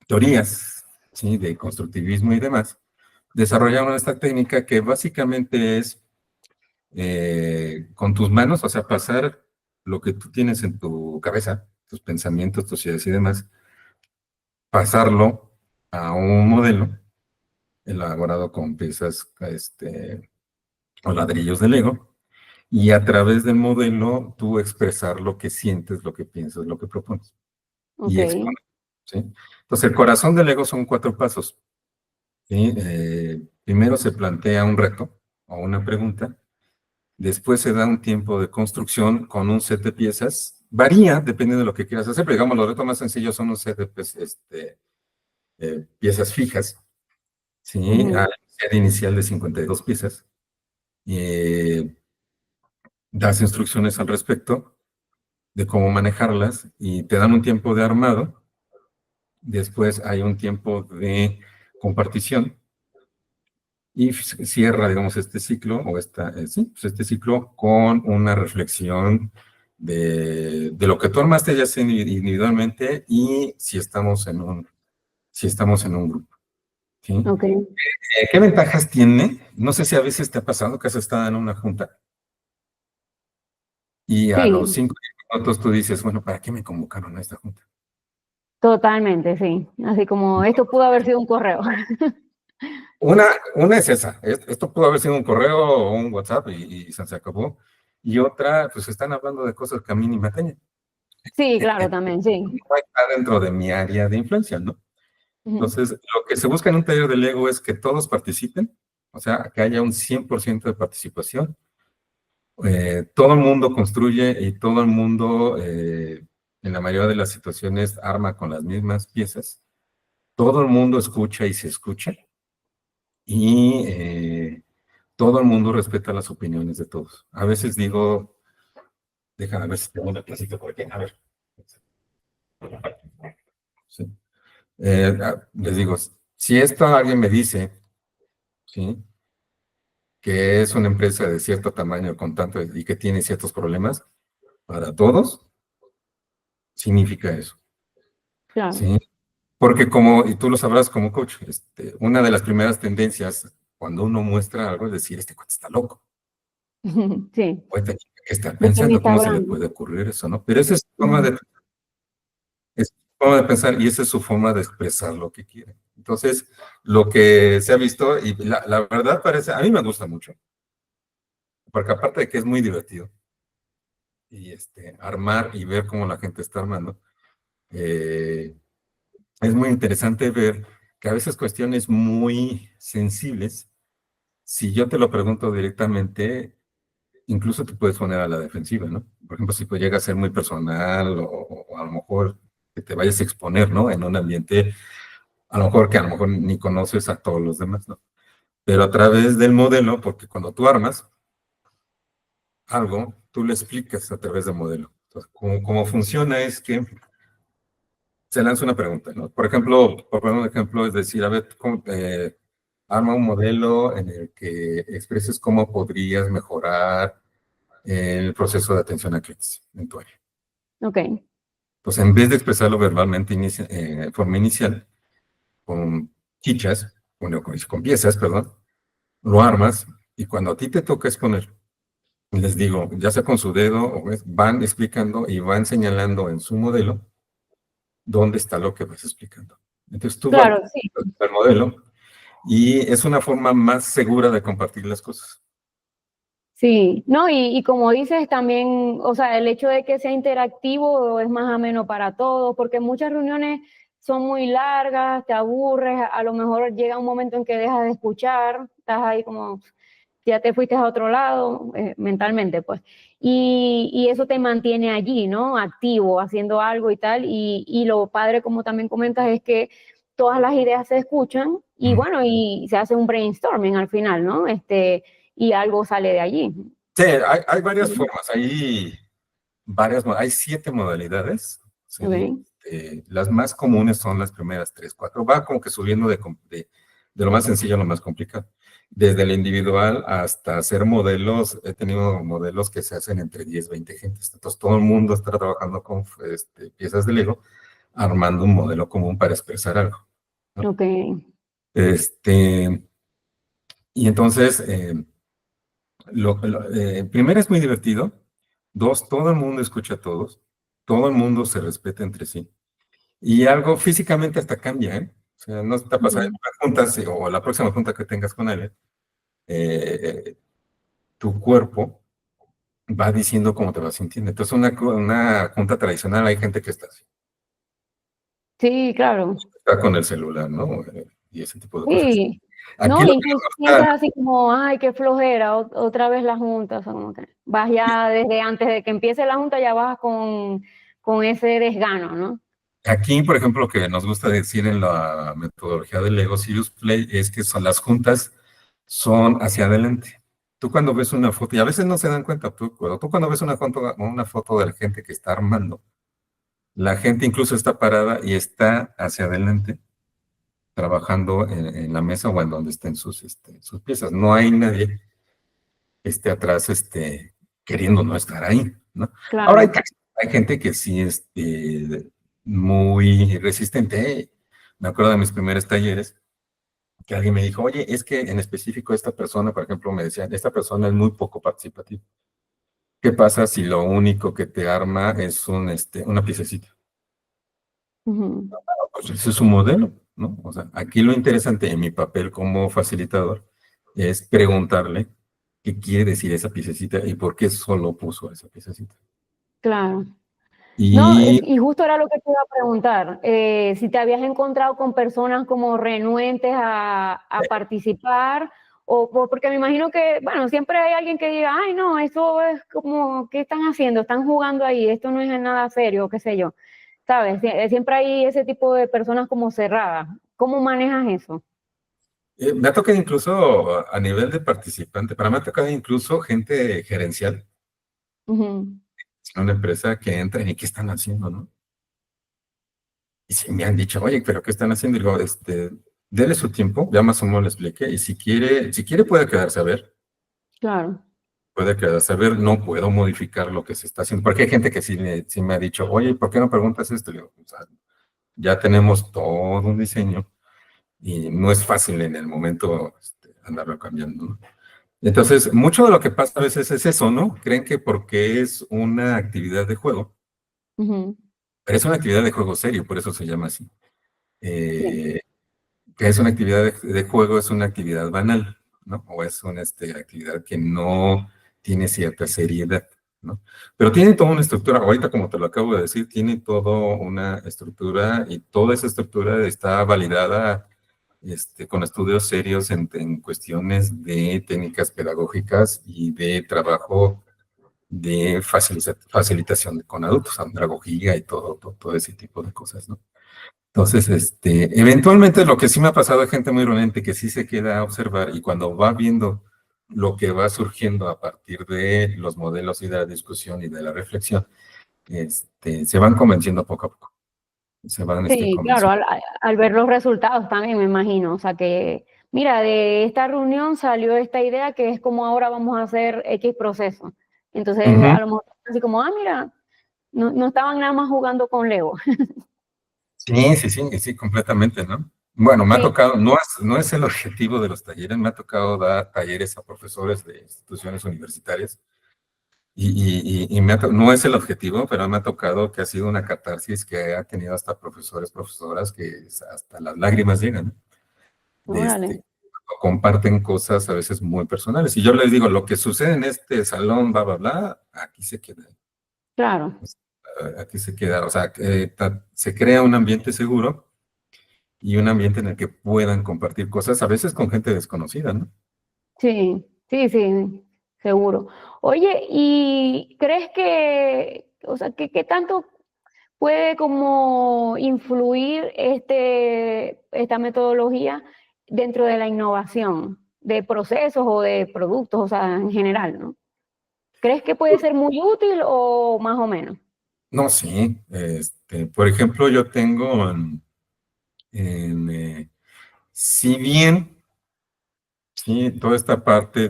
teorías, ¿sí? De constructivismo y demás, desarrollaron esta técnica que básicamente es con tus manos, o sea, pasar lo que tú tienes en tu cabeza, tus pensamientos, tus ideas y demás, pasarlo a un modelo elaborado con piezas o ladrillos de Lego, y a través del modelo tú expresar lo que sientes, lo que piensas, lo que propones, Ok, y exponer, ¿sí? Entonces, el corazón del Lego son 4 pasos, ¿sí? Primero se plantea un reto o una pregunta. Después se da un tiempo de construcción con un set de piezas. Varía, depende de lo que quieras hacer, pero digamos, los retos más sencillos son un set de piezas fijas, ¿sí? Hay ujú, un set inicial de 52 piezas. Eh, Das instrucciones al respecto de cómo manejarlas y te dan un tiempo de armado. Después hay un tiempo de compartición y cierra, digamos, este ciclo, sí, pues este ciclo con una reflexión de lo que tú armaste ya sea individualmente y si estamos en un grupo, ¿sí? ok. ¿Qué ventajas tiene? No sé si a veces te ha pasado que has estado en una junta y a los Sí, 5 minutos tú dices, bueno, ¿para qué me convocaron a esta junta? totalmente, sí. Así como esto pudo haber sido un correo. Una, una es esa, esto pudo haber sido un correo o un WhatsApp y se acabó. Y otra, pues están hablando de cosas que a mí ni me atañen. Sí, claro, también, No sí. está dentro de mi área de influencia, ¿no? Ujú, Entonces, lo que se busca en un taller de Lego es que todos participen, o sea, que haya un 100% de participación. Todo el mundo construye y todo el mundo, en la mayoría de las situaciones, arma con las mismas piezas. Todo el mundo escucha y se escucha. Y todo el mundo respeta las opiniones de todos. A veces digo, déjame ver si tengo una placita por aquí. A ver. Sí. Les digo, si esto alguien me dice, ¿sí? que es una empresa de cierto tamaño con tanto y que tiene ciertos problemas, para todos, significa eso, Claro. ¿sí? Porque como, y tú lo sabrás como coach, una de las primeras tendencias cuando uno muestra algo es decir, este cuate está loco, Sí. o esta chica que está ¿De qué me pensando, está ¿cómo se le hablando? puede ocurrir eso, no? Pero esa es su forma Ujú. de, es su forma de pensar y esa es su forma de expresar lo que quiere. Entonces, lo que se ha visto, y la verdad parece, a mí me gusta mucho, porque aparte de que es muy divertido, y armar y ver cómo la gente está armando, eh, es muy interesante ver que a veces cuestiones muy sensibles, si yo te lo pregunto directamente, incluso te puedes poner a la defensiva, ¿no? Por ejemplo, si pues llega a ser muy personal o a lo mejor que te vayas a exponer, ¿no? En un ambiente, a lo mejor que a lo mejor ni conoces a todos los demás, ¿no? Pero a través del modelo, porque cuando tú armas algo, tú le explicas a través del modelo. Entonces, cómo funciona es que se lanza una pregunta, ¿no? Por ejemplo, por poner un ejemplo, es decir, a ver, arma un modelo en el que expreses cómo podrías mejorar el proceso de atención a clientes en tu área. Ok, Pues en vez de expresarlo verbalmente de forma inicial, con chichas, con piezas, perdón, lo armas y cuando a ti te toca exponer, les digo, ya sea con su dedo, van explicando y van señalando en su modelo dónde está lo que vas explicando. Entonces tú vas claro, sí. al modelo y es una forma más segura de compartir las cosas. Sí, no, y como dices también, o sea, el hecho de que sea interactivo es más ameno para todos, porque muchas reuniones son muy largas, te aburres, a lo mejor llega un momento en que dejas de escuchar, estás ahí como, ya te fuiste a otro lado, mentalmente, pues. Y eso te mantiene allí, ¿no? Activo, haciendo algo y tal. Y lo padre, como también comentas, es que todas las ideas se escuchan y Mm. bueno, y se hace un brainstorming al final, ¿no? Y algo sale de allí. Sí, hay varias formas, hay 7 modalidades, ¿sí? Okay. Las más comunes son las primeras 3, 4. Va como que subiendo de lo más sencillo a lo más complicado. Desde el individual hasta hacer modelos, he tenido modelos que se hacen entre 10, 20 gentes. Entonces todo el mundo está trabajando con piezas de Lego, armando un modelo común para expresar algo, ¿no? Ok. Este, y entonces, primero es muy divertido. Dos, todo el mundo escucha a todos. Todo el mundo se respeta entre sí. Y algo físicamente hasta cambia, ¿eh? O sea, no te pasa en Ujú. una junta o la próxima junta que tengas con alguien, tu cuerpo va diciendo cómo te vas sintiendo. Entonces, una junta tradicional hay gente que Sí, claro. está con el celular, ¿no? Y ese tipo de cosas. Sí. Aquí No, lo que incluso nos sientes gusta, así como, ay, qué flojera, otra vez la junta, o sea, como que vas ya desde antes de que empiece la junta, ya vas con ese desgano, ¿no? aquí, por ejemplo, lo que nos gusta decir en la metodología del Lego Serious Play es que son las juntas son hacia adelante. Tú cuando ves una foto, y a veces no se dan cuenta, pero tú cuando ves una foto de la gente que está armando, la gente incluso está parada y está hacia adelante, trabajando en la mesa o en donde estén sus piezas. No hay nadie que esté atrás, queriendo no estar ahí, ¿no? Ahora Claro. hay gente que sí es muy resistente. Me acuerdo de mis primeros talleres que alguien me dijo, oye, es que en específico esta persona, por ejemplo, me decían, esta persona es muy poco participativa. ¿Qué pasa si lo único que te arma es una piececita? Ujú. Pues ese es un modelo, ¿no? O sea, aquí lo interesante en mi papel como facilitador es preguntarle qué quiere decir esa piececita y por qué solo puso esa piececita. Claro. No, Y y justo era lo que te iba a preguntar, si te habías encontrado con personas como renuentes a participar, porque me imagino que, bueno, siempre hay alguien que diga, ay, no, eso es como, ¿qué están haciendo? Están jugando ahí, esto no es nada serio, qué sé yo, ¿sabes? Siempre hay ese tipo de personas como cerradas. ¿Cómo manejas eso? me ha tocado incluso a nivel de participante, para mí me ha tocado incluso gente gerencial Ujú. en una empresa que entra y qué están haciendo, ¿no? Y si me han dicho, oye, pero ¿qué están haciendo? Y digo, dele su tiempo, ya más o menos le expliqué, y si quiere puede quedarse a ver, Claro. Puede quedar saber, no puedo modificar lo que se está haciendo, porque hay gente que sí me ha dicho, oye, ¿por qué no preguntas esto? Le digo, o sea, ya tenemos todo un diseño y no es fácil en el momento andarlo cambiando, ¿no? Entonces, mucho de lo que pasa a veces es eso, ¿no? Creen que porque es una actividad de juego, Ujú. pero es una actividad de juego serio, por eso se llama así. Sí. Eh, que es una actividad de juego, es una actividad banal, ¿no? O es una actividad que no tiene cierta seriedad, ¿no? Pero tiene toda una estructura, ahorita como te lo acabo de decir, tiene toda una estructura y toda esa estructura está validada con estudios serios en cuestiones de técnicas pedagógicas y de trabajo de facilitación con adultos, andragogía y todo ese tipo de cosas, ¿no? Entonces, eventualmente lo que sí me ha pasado es gente muy realmente que sí se queda a observar y cuando va viendo lo que va surgiendo a partir de los modelos y de la discusión y de la reflexión, se van convenciendo poco a poco. Se van Sí, claro, convenciendo. al ver los resultados también me imagino, o sea que, mira, de esta reunión salió esta idea que es como ahora vamos a hacer X proceso. Entonces, Ujú. a lo mejor así como, mira, no estaban nada más jugando con Lego. Sí, completamente, ¿no? Bueno, me ha Sí, tocado, no es el objetivo de los talleres, me ha tocado dar talleres a profesores de instituciones universitarias. No es el objetivo, pero me ha tocado que ha sido una catarsis que ha tenido hasta profesores, profesoras que hasta las lágrimas llegan, ¿no? órale, Comparten cosas a veces muy personales. Y yo les digo, lo que sucede en este salón, bla, bla, bla, aquí se queda. claro, Aquí se queda. O sea, se crea un ambiente seguro y un ambiente en el que puedan compartir cosas, a veces con gente desconocida, ¿no? sí, sí, sí, seguro. Oye, ¿y crees que, o sea, qué tanto puede como influir esta metodología dentro de la innovación de procesos o de productos, o sea, en general, ¿no? ¿Crees que puede ser muy útil o más o menos? No, sí. Por ejemplo, yo tengo si bien, sí, toda esta parte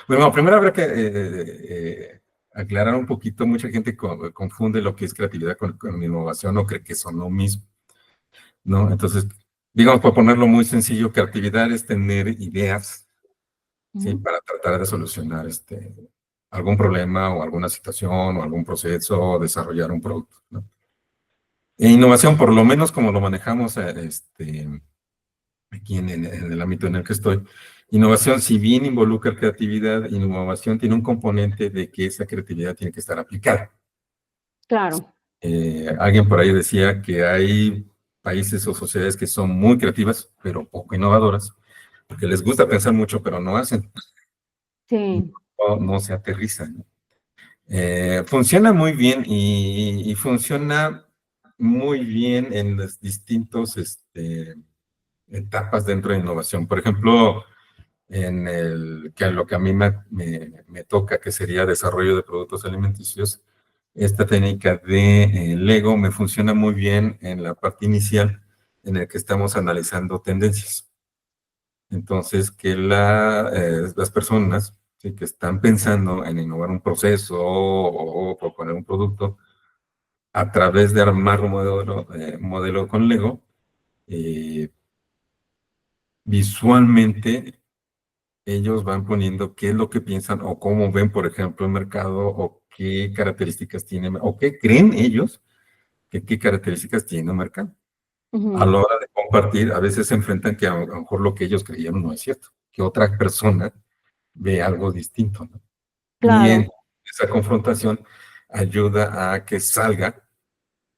bueno, primero habrá que aclarar un poquito, mucha gente confunde lo que es creatividad con innovación o cree que son lo mismo, ¿no? Entonces, digamos, para ponerlo muy sencillo, creatividad es tener ideas, ¿sí? Ujú. Para tratar de solucionar algún problema o alguna situación o algún proceso o desarrollar un producto, ¿no? E innovación, por lo menos como lo manejamos, aquí en el ámbito en el que estoy. Innovación, si bien involucra creatividad, innovación tiene un componente de que esa creatividad tiene que estar aplicada. Claro, Alguien por ahí decía que hay países o sociedades que son muy creativas, pero poco innovadoras, porque les gusta pensar mucho, pero no hacen, sí, no se aterrizan, ¿no? Funciona muy bien y funciona muy bien en los distintos etapas dentro de innovación. Por ejemplo, lo que a mí me toca, que sería desarrollo de productos alimenticios, esta técnica de Lego me funciona muy bien en la parte inicial en la que estamos analizando tendencias. Entonces, que las personas, ¿sí?, que están pensando en innovar un proceso o proponer un producto, a través de armar un modelo con Lego, eh, visualmente ellos van poniendo qué es lo que piensan o cómo ven, por ejemplo, el mercado o qué características tiene o qué creen ellos que qué características tiene el mercado. A ujú, la hora de compartir, a veces se enfrentan que a lo mejor lo que ellos creyeron no es cierto, que otra persona ve algo distinto, ¿no? Y en claro. esa confrontación ayuda a que salga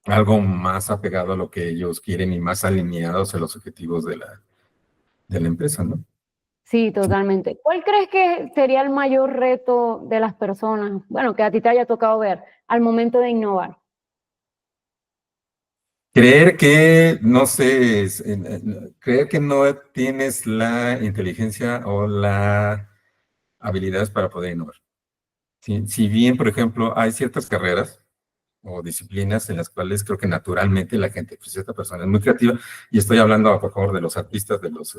algo más apegado a lo que ellos quieren y más alineados a los objetivos de la empresa, ¿no? Sí, totalmente. ¿Cuál crees que sería el mayor reto de las personas, bueno, que a ti te haya tocado ver al momento de innovar? Creer que, no sé, creer que no tienes la inteligencia o las habilidades para poder innovar. Si bien, por ejemplo, hay ciertas carreras o disciplinas en las cuales creo que naturalmente la gente, pues esta persona es muy creativa, y estoy hablando por favor de los artistas, de los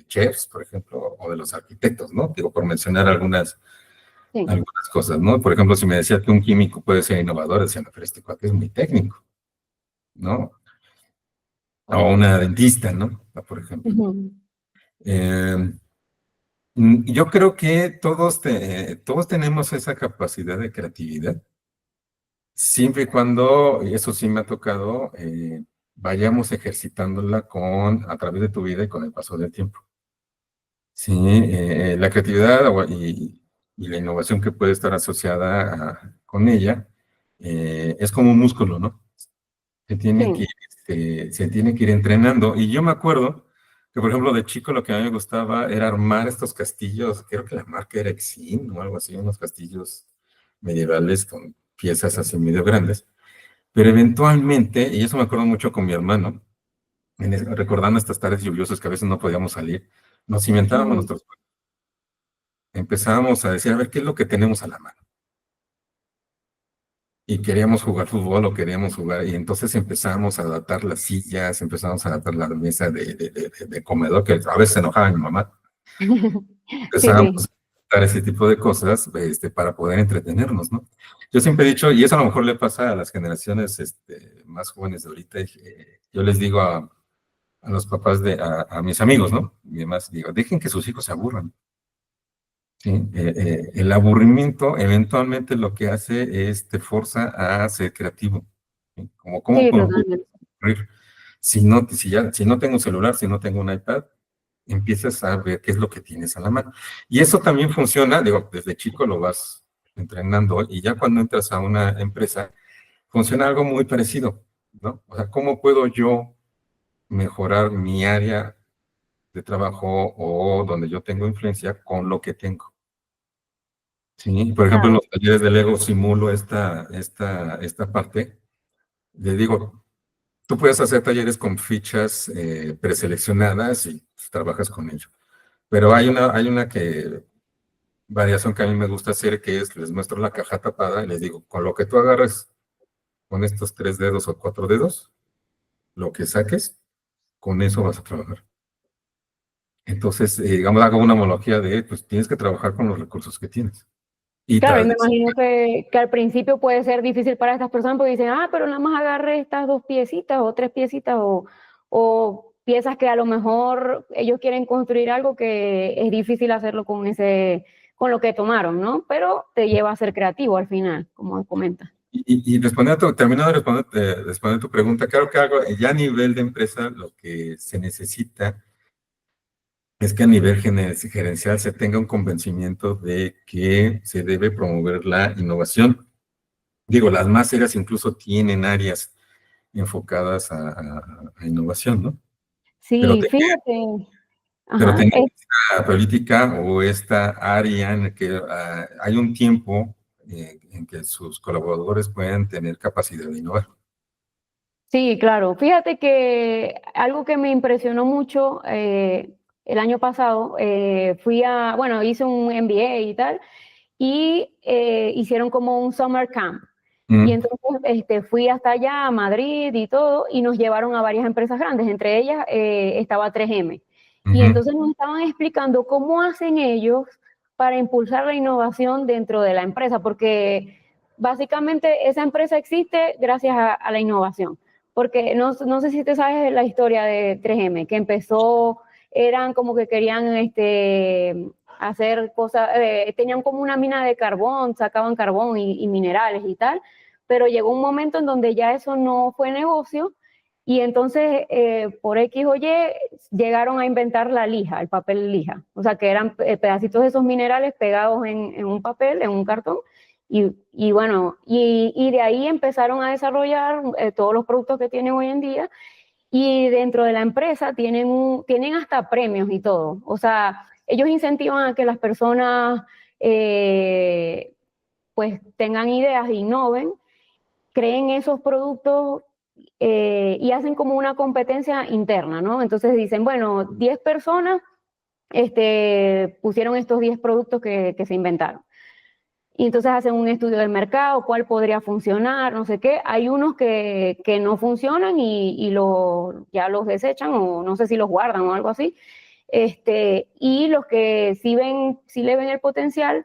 chefs, por ejemplo, o de los arquitectos, ¿no? Digo, por mencionar Sí. algunas cosas, ¿no? Por ejemplo, si me decía que un químico puede ser innovador, decía, no, pero este cuate es muy técnico, ¿no? O una dentista, ¿no? Por ejemplo. Ujú. Eh, yo creo que todos tenemos esa capacidad de creatividad, siempre y cuando, y eso sí me ha tocado, vayamos ejercitándola a través de tu vida y con el paso del tiempo. Sí, la creatividad y la innovación que puede estar asociada con ella es como un músculo, ¿no? Se tiene que, Sí. se tiene que ir entrenando. Y yo me acuerdo que, por ejemplo, de chico lo que a mí me gustaba era armar estos castillos, creo que la marca era Exin o algo así, unos castillos medievales con piezas así medio grandes. Pero eventualmente, y eso me acuerdo mucho con mi hermano, recordando estas tardes lluviosas que a veces no podíamos salir, nos inventábamos Ujú. nuestros juegos. Empezábamos a decir, a ver, ¿qué es lo que tenemos a la mano? Y queríamos jugar fútbol o queríamos jugar, y entonces empezamos a adaptar las sillas, empezamos a adaptar la mesa de comedor, que a veces se enojaba mi mamá. Sí, Empezábamos sí. a adaptar ese tipo de cosas para poder entretenernos, ¿no? Yo siempre he dicho, y eso a lo mejor le pasa a las generaciones más jóvenes de ahorita, yo les digo a los papás a mis amigos, ¿no? Y demás, digo, dejen que sus hijos se aburran. ¿Sí? El aburrimiento eventualmente lo que hace es te forza a ser creativo. ¿Sí? Como, ¿cómo Sí, puedo totalmente. ocurrir? Si no tengo un celular, si no tengo un iPad, empiezas a ver qué es lo que tienes a la mano. Y eso también funciona, digo, desde chico lo vas entrenando, y ya cuando entras a una empresa, funciona algo muy parecido, ¿no? O sea, ¿cómo puedo yo mejorar mi área de trabajo o donde yo tengo influencia con lo que tengo? Sí, por ejemplo, en Claro. los talleres de Lego simulo esta parte. Le digo, tú puedes hacer talleres con fichas preseleccionadas y pues, trabajas con ello. Pero hay una variación que a mí me gusta hacer, que es, les muestro la caja tapada y les digo, con lo que tú agarres con estos 3 dedos o 4 dedos, lo que saques, con eso vas a trabajar. Entonces, digamos, hago una homología pues tienes que trabajar con los recursos que tienes. Y Claro, y me tras imagino que al principio puede ser difícil para estas personas porque dicen, ah, pero nada más agarré estas 2 piecitas o 3 piecitas o piezas que a lo mejor ellos quieren construir algo que es difícil hacerlo con lo que tomaron, ¿no? Pero te lleva a ser creativo al final, como comentas. Y terminando de responder tu pregunta, claro que ya a nivel de empresa lo que se necesita es que a nivel gerencial se tenga un convencimiento de que se debe promover la innovación. Digo, las más serias incluso tienen áreas enfocadas a innovación, ¿no? Pero, Sí, fíjate, pero ajá, tener esta política o esta área en la que hay un tiempo en que sus colaboradores puedan tener capacidad de innovar. sí, claro. Fíjate que algo que me impresionó mucho el año pasado, bueno, hice un MBA y tal, y hicieron como un summer camp. Y Mm, entonces fui hasta allá, a Madrid y todo, y nos llevaron a varias empresas grandes, entre ellas estaba 3M. Y ujú. entonces nos estaban explicando cómo hacen ellos para impulsar la innovación dentro de la empresa, porque básicamente esa empresa existe gracias a la innovación. Porque no sé si te sabes la historia de 3M, que empezó, eran como que querían hacer cosas, tenían como una mina de carbón, sacaban carbón y minerales y tal, pero llegó un momento en donde ya eso no fue negocio y entonces por X o Y llegaron a inventar la lija, el papel lija, o sea que eran pedacitos de esos minerales pegados en un papel, en un cartón, y bueno, y de ahí empezaron a desarrollar todos los productos que tienen hoy en día y dentro de la empresa tienen hasta premios y todo. O sea, ellos incentivan a que las personas pues tengan ideas e innoven, creen esos productos y hacen como una competencia interna, ¿no? Entonces dicen, bueno, 10 personas pusieron estos 10 productos que se inventaron. y entonces hacen un estudio del mercado, cuál podría funcionar, no sé qué. Hay unos que no funcionan y ya los desechan o no sé si los guardan o algo así. Y los que sí le ven el potencial,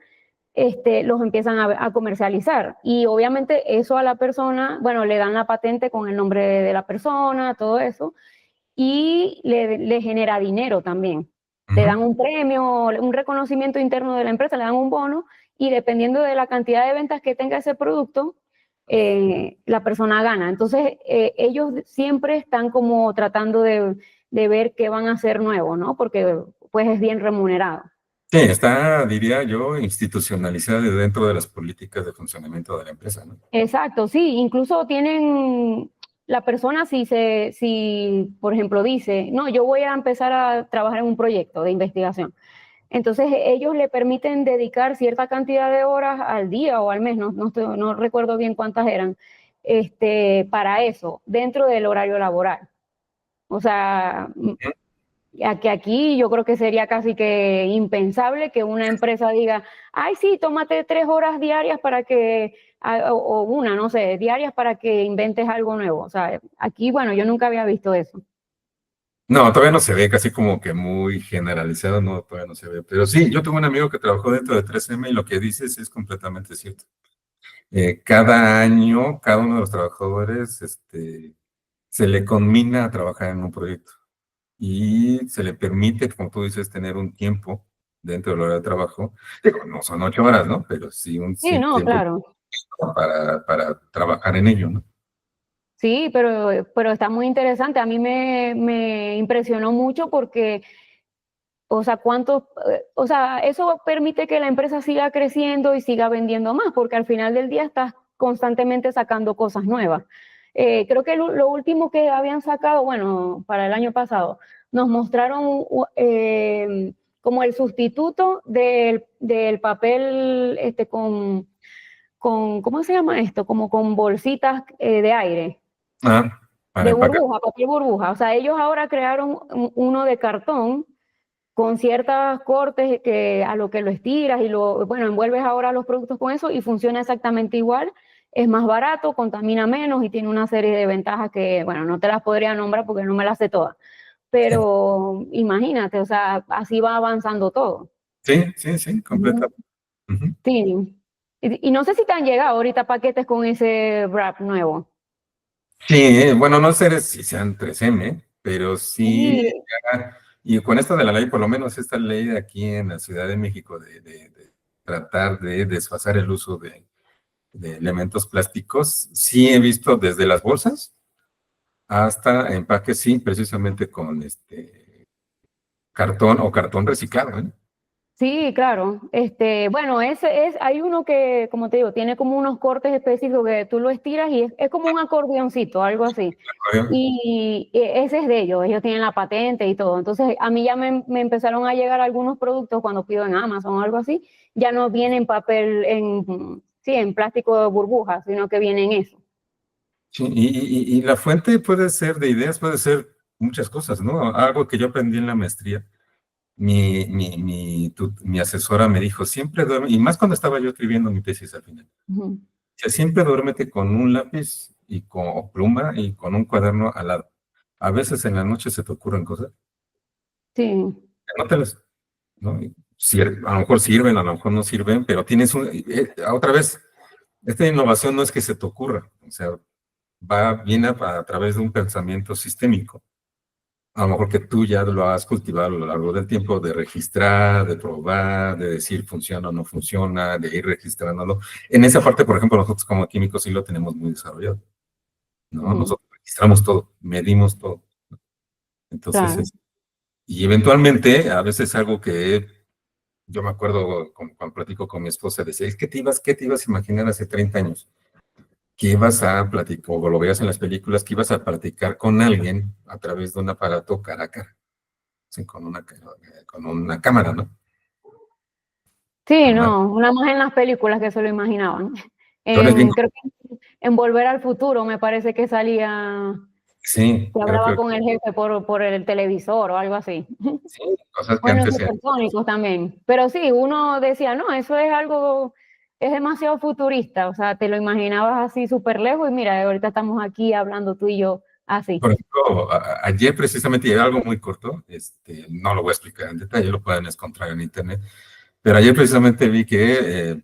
los empiezan a comercializar. Y obviamente eso a la persona, bueno, le dan la patente con el nombre de la persona, todo eso, y le genera dinero también. Le dan un premio, un reconocimiento interno de la empresa, le dan un bono y dependiendo de la cantidad de ventas que tenga ese producto, la persona gana. Entonces, ellos siempre están como tratando de ver qué van a hacer nuevo, ¿no? Porque pues es bien remunerado. Sí, está, diría yo, institucionalizada dentro de las políticas de funcionamiento de la empresa, ¿no? Exacto, sí, incluso tienen la persona si por ejemplo dice, no, yo voy a empezar a trabajar en un proyecto de investigación. Entonces ellos le permiten dedicar cierta cantidad de horas al día o al mes, no recuerdo bien cuántas eran, para eso, dentro del horario laboral. O sea, que aquí yo creo que sería casi que impensable que una empresa diga, ay, sí, tómate 3 horas diarias para que, o una, no sé, diarias para que inventes algo nuevo. O sea, aquí, bueno, yo nunca había visto eso. No, todavía no se ve, casi como que muy generalizado, no, todavía no se ve. Pero sí, yo tengo un amigo que trabajó dentro de 3M y lo que dices es completamente cierto. Cada año, cada uno de los trabajadores, se le conmina a trabajar en un proyecto y se le permite, como tú dices, tener un tiempo dentro del horario de trabajo. Digo, no son 8 horas, ¿no? Pero sí un Sí, no, tiempo claro. para trabajar en ello, ¿no? Sí, pero está muy interesante. A mí me impresionó mucho porque, o sea, o sea, eso permite que la empresa siga creciendo y siga vendiendo más, porque al final del día estás constantemente sacando cosas nuevas. Creo que lo último que habían sacado, bueno, para el año pasado, nos mostraron como el sustituto del papel ¿cómo se llama esto? Como con bolsitas de aire. Ah, para De empacar. burbuja, papel burbuja. O sea, ellos ahora crearon uno de cartón con ciertos cortes que a lo que lo estiras y bueno, envuelves ahora los productos con eso y funciona exactamente igual. Es más barato, contamina menos y tiene una serie de ventajas que, bueno, no te las podría nombrar porque no me las sé todas. Pero imagínate, o sea, así va avanzando todo. Sí, sí, sí, completa. Ujú. Ujú. Sí. Y no sé si te han llegado ahorita paquetes con ese wrap nuevo. Sí, bueno, no sé si sean 3M, pero sí, Sí, y con esto de la ley, por lo menos esta ley de aquí en la Ciudad de México de tratar de desfasar el uso de elementos plásticos, sí he visto desde las bolsas hasta empaques, sí, precisamente con cartón o cartón reciclado, ¿eh? sí, claro. Bueno, hay uno que, como te digo, tiene como unos cortes específicos que tú lo estiras y es como un acordeoncito, algo así. Y ese es de ellos tienen la patente y todo. Entonces, a mí ya me empezaron a llegar algunos productos cuando pido en Amazon o algo así, ya no vienen sí, en plástico de burbuja, sino que vienen eso. Sí, y la fuente puede ser de ideas, puede ser muchas cosas, ¿no? Algo que yo aprendí en la maestría. Mi asesora me dijo, siempre duerme, y más cuando estaba yo escribiendo mi tesis al final, Ujú. que siempre duérmete con un lápiz y con pluma y con un cuaderno al lado. A veces en la noche se te ocurren cosas, Sí. anótalas, ¿no? Y a lo mejor sirven, a lo mejor no sirven, pero tienes otra vez, esta innovación no es que se te ocurra, o sea, viene a través de un pensamiento sistémico. A lo mejor que tú ya lo has cultivado a lo largo del tiempo, de registrar, de probar, de decir funciona o no funciona, de ir registrándolo. En esa parte, por ejemplo, nosotros como químicos sí lo tenemos muy desarrollado, ¿no? Ujú. Nosotros registramos todo, medimos todo. Entonces, Claro. y eventualmente, a veces algo que yo me acuerdo cuando platico con mi esposa, decía, es que qué te ibas a imaginar hace 30 años? Que ibas a platicar, o lo veías en las películas, que ibas a platicar con alguien a través de un aparato cara a cara, sí, con una cámara, ¿no? Sí, Jamás. no, una más en las películas que se lo imaginaban. Tú eres bien, Creo que en Volver al Futuro me parece que salía, sí, que creo hablaba que con el jefe por el televisor o algo así. sí, cosas que Bueno, antes eran. supersónicos también. Pero sí, uno decía, no, eso es algo, es demasiado futurista, o sea, te lo imaginabas así súper lejos y mira, ahorita estamos aquí hablando tú y yo así. Por ejemplo, ayer precisamente, y era algo muy corto, no lo voy a explicar en detalle, lo pueden encontrar en internet, pero ayer precisamente vi que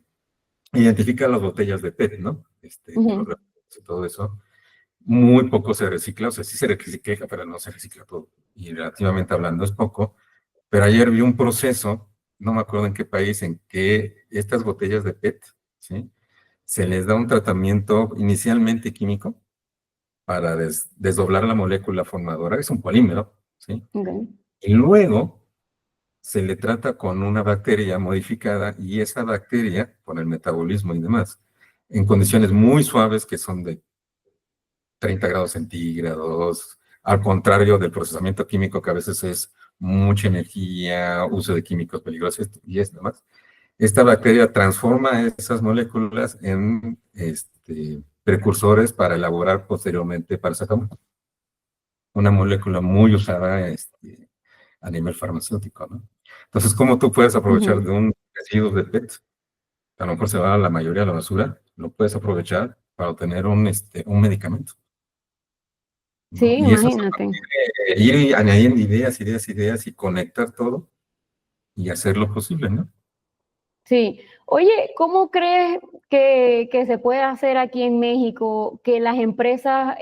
identifica las botellas de PET, ¿no? Que los Ujú, refrescos y todo eso, muy poco se recicla, o sea, sí se recicla, pero no se recicla todo. Y relativamente hablando es poco, pero ayer vi un proceso, no me acuerdo en qué país, en que estas botellas de PET, ¿sí? Se les da un tratamiento inicialmente químico para desdoblar la molécula formadora, es un polímero, ¿sí? ok, Y luego se le trata con una bacteria modificada y esa bacteria, con el metabolismo y demás, en condiciones muy suaves que son de 30 grados centígrados, al contrario del procesamiento químico que a veces es mucha energía, uso de químicos peligrosos y es demás. Esta bacteria transforma esas moléculas en precursores para elaborar posteriormente paracetamol, una molécula muy usada a nivel farmacéutico, ¿no? Entonces, ¿cómo tú puedes aprovechar ujú. de un residuo de PET? A lo mejor se va a la mayoría a la basura, lo puedes aprovechar para obtener un medicamento, Sí, ¿no? Y eso es imagínate. ir añadiendo ideas, ideas, ideas y conectar todo y hacer lo posible, ¿no? Sí. Oye, ¿cómo crees que se puede hacer aquí en México que las empresas